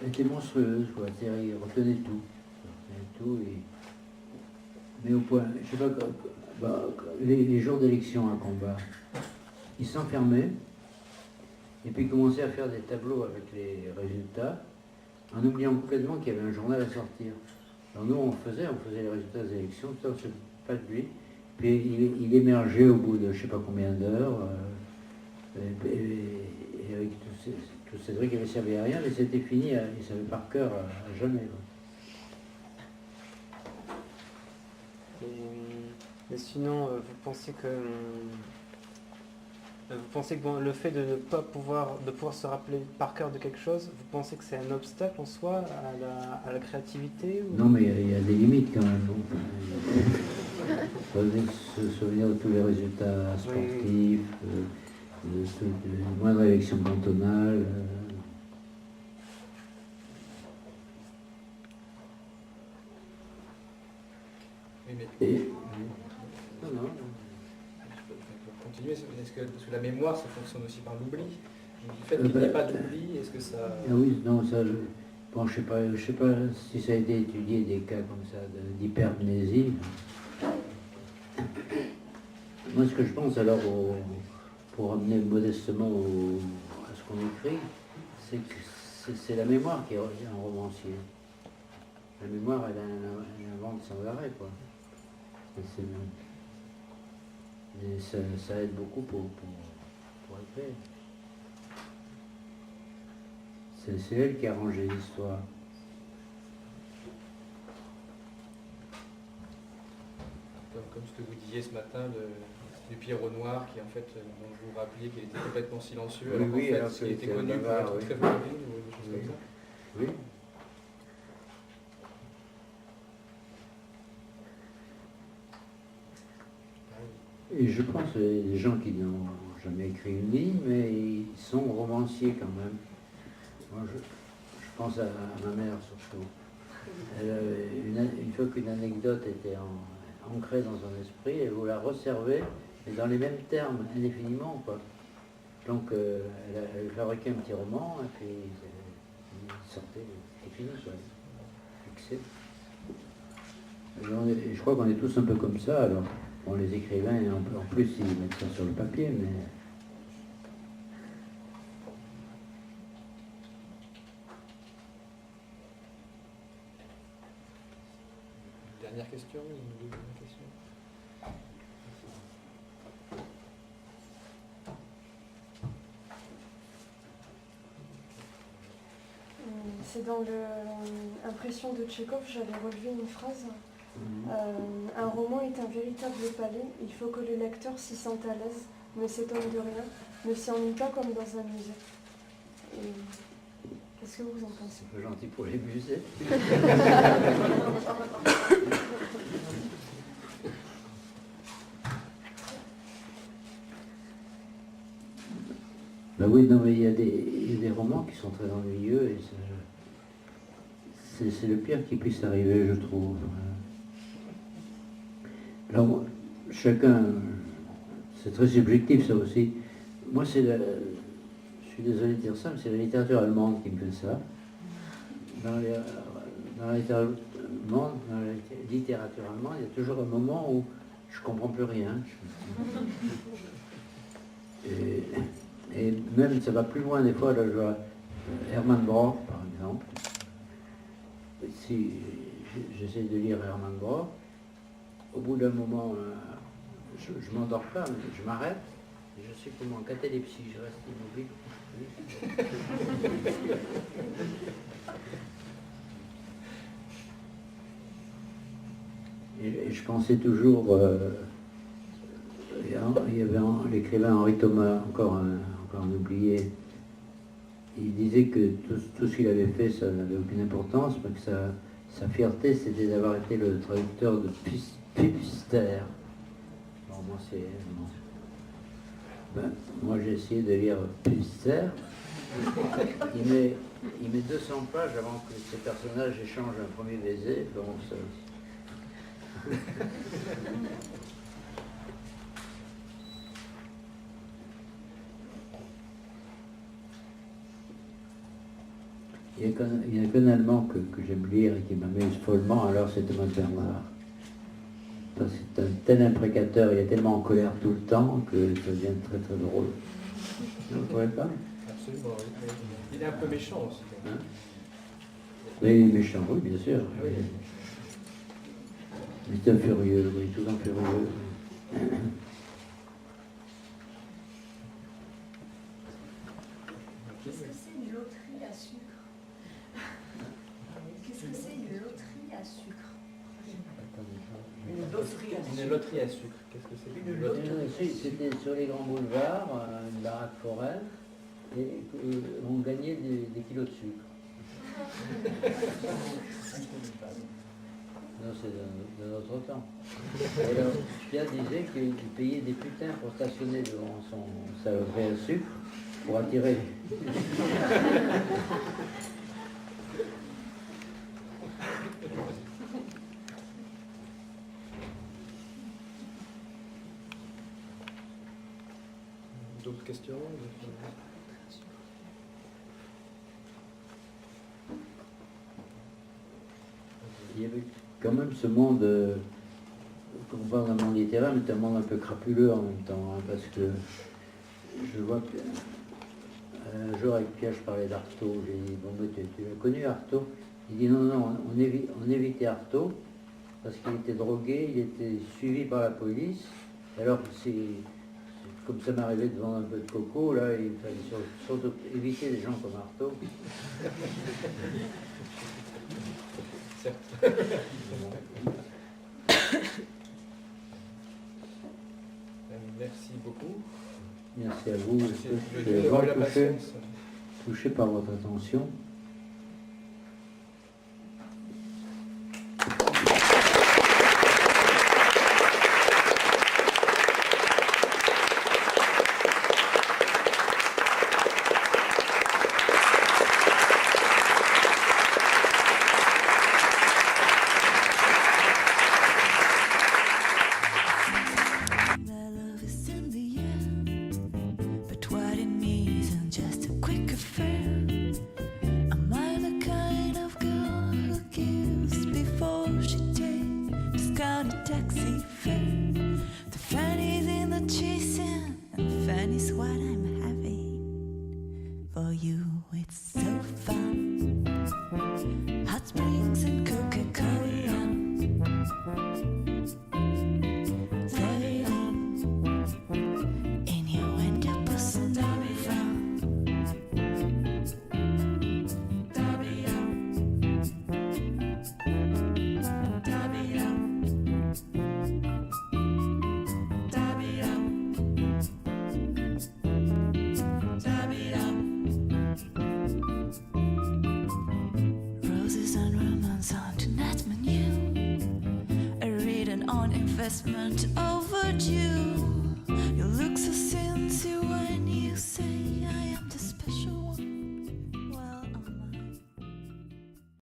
était monstrueuse, quoi. Il retenait tout. Mais au point, je sais pas, les jours d'élection à combat, il s'enfermait et puis il commençait à faire des tableaux avec les résultats en oubliant complètement qu'il y avait un journal à sortir. Alors nous, on faisait les résultats des élections, ça, c'est pas de lui. Puis il émergeait au bout de je sais pas combien d'heures, et avec tous ces trucs qui ne servaient à rien, mais c'était fini, il savait par cœur à jamais. Quoi. Mais sinon, vous pensez que bon, le fait de ne pas pouvoir se rappeler par cœur de quelque chose, vous pensez que c'est un obstacle en soi à la créativité ou... Non, mais il y a des limites quand même. Il faut se souvenir de tous les résultats sportifs, de moindre élection cantonale. Non. Pour continuer, est-ce que la mémoire, ça fonctionne aussi par l'oubli? Du fait qu'il n'y ait pas d'oubli, est-ce que ça... Ah oui, non, ça... Bon, je sais pas si ça a été étudié, des cas comme ça, d'hypermnésie. Moi, ce que je pense, alors, pour amener modestement à ce qu'on écrit, c'est que c'est la mémoire qui est un romancier. La mémoire, elle invente sans arrêt, quoi. Et ça aide beaucoup pour écrire. C'est elle qui a rangé l'histoire. Comme ce que vous disiez ce matin du Pierrot Noir, qui en fait, dont vous vous rappeliez qu'il était complètement silencieux, alors qu'en fait, il était connu pour être très volubile ou des choses comme ça. Oui. Et je pense que les gens qui n'ont jamais écrit une ligne, mais ils sont romanciers quand même. Moi, je pense à ma mère surtout. Une fois qu'une anecdote était ancrée dans son esprit, elle vous la resservait, mais dans les mêmes termes, indéfiniment, quoi. Donc, elle fabriquait un petit roman, et puis il sortait, c'est fini, quoi. Fixé. Et je crois qu'on est tous un peu comme ça, alors. Bon, les écrivains, en plus, ils mettent ça sur le papier, mais... dernière question, une deuxième question. C'est dans l'impression de Tchekhov, j'avais relevé une phrase. Un roman est un véritable palais, il faut que le lecteur s'y sente à l'aise, ne s'étonne de rien, ne s'y ennuie pas comme dans un musée. Qu'est-ce que vous en pensez? C'est gentil pour les musées. Ben oui, non, mais il y a des romans qui sont très ennuyeux et c'est le pire qui puisse arriver, je trouve. Alors, chacun, c'est très subjectif ça aussi. Moi, je suis désolé de dire ça, mais c'est la littérature allemande qui me fait ça. Dans la littérature allemande, il y a toujours un moment où je ne comprends plus rien. Et même, ça va plus loin des fois, là, je vois Hermann Broch, par exemple. Si j'essaie de lire Hermann Broch, au bout d'un moment, je ne m'endors pas, mais je m'arrête, et je suis comme en catalepsie, je reste immobile. Et je pensais toujours, il y avait l'écrivain Henri Thomas, encore un oublié, il disait que tout ce qu'il avait fait, ça n'avait aucune importance, mais que sa fierté, c'était d'avoir été le traducteur de Pfister. Romancier. Moi, j'ai essayé de lire Pfister. Il met 200 pages avant que ces personnages échangent un premier baiser. Donc, ça aussi. Il n'y a qu'un Allemand que j'aime lire et qui m'amuse follement, alors c'est Thomas Bernhard. C'est un tel imprécateur, il est tellement en colère tout le temps que ça devient très très drôle. Vous ne trouvez pas? Absolument, oui. Il est un peu méchant aussi. Hein? Oui, méchant, oui, bien sûr. Oui. Il est un furieux, oui, tout un furieux. Qu'est-ce que c'est une loterie à sucre? Qu'est-ce que c'est une loterie à sucre? Une loterie à sucre. Qu'est-ce que c'est une loterie? C'était sur les grands boulevards, une baraque foraine, et on gagnait des kilos de sucre. Non, c'est de notre temps. Et alors, Pierre disait qu'il payait des putains pour stationner devant sa loterie à sucre pour attirer. D'autres questions? Il y avait quand même ce monde, quand on parle d'un monde littéraire, mais c'est un monde un peu crapuleux en même temps, hein, parce que je vois que un jour avec Pierre, je parlais d'Artaud, j'ai dit, bon, mais tu as connu Artaud? Il dit, non, on évitait Artaud, parce qu'il était drogué, il était suivi par la police, alors comme ça m'arrivait de vendre un peu de coco, là, il fallait surtout éviter des gens comme Artaud. Merci beaucoup. Merci à vous. Je de suis la vraiment patience. touché par votre attention. That love is in the air, but what it means isn't just a quick affair. Am I the kind of girl who gives before she takes discounted taxi fare? The fanny's in the chasing, and fanny's what I'm having. For you, it's so fun. Hot springs and Coca-Cola. harassment. Oh,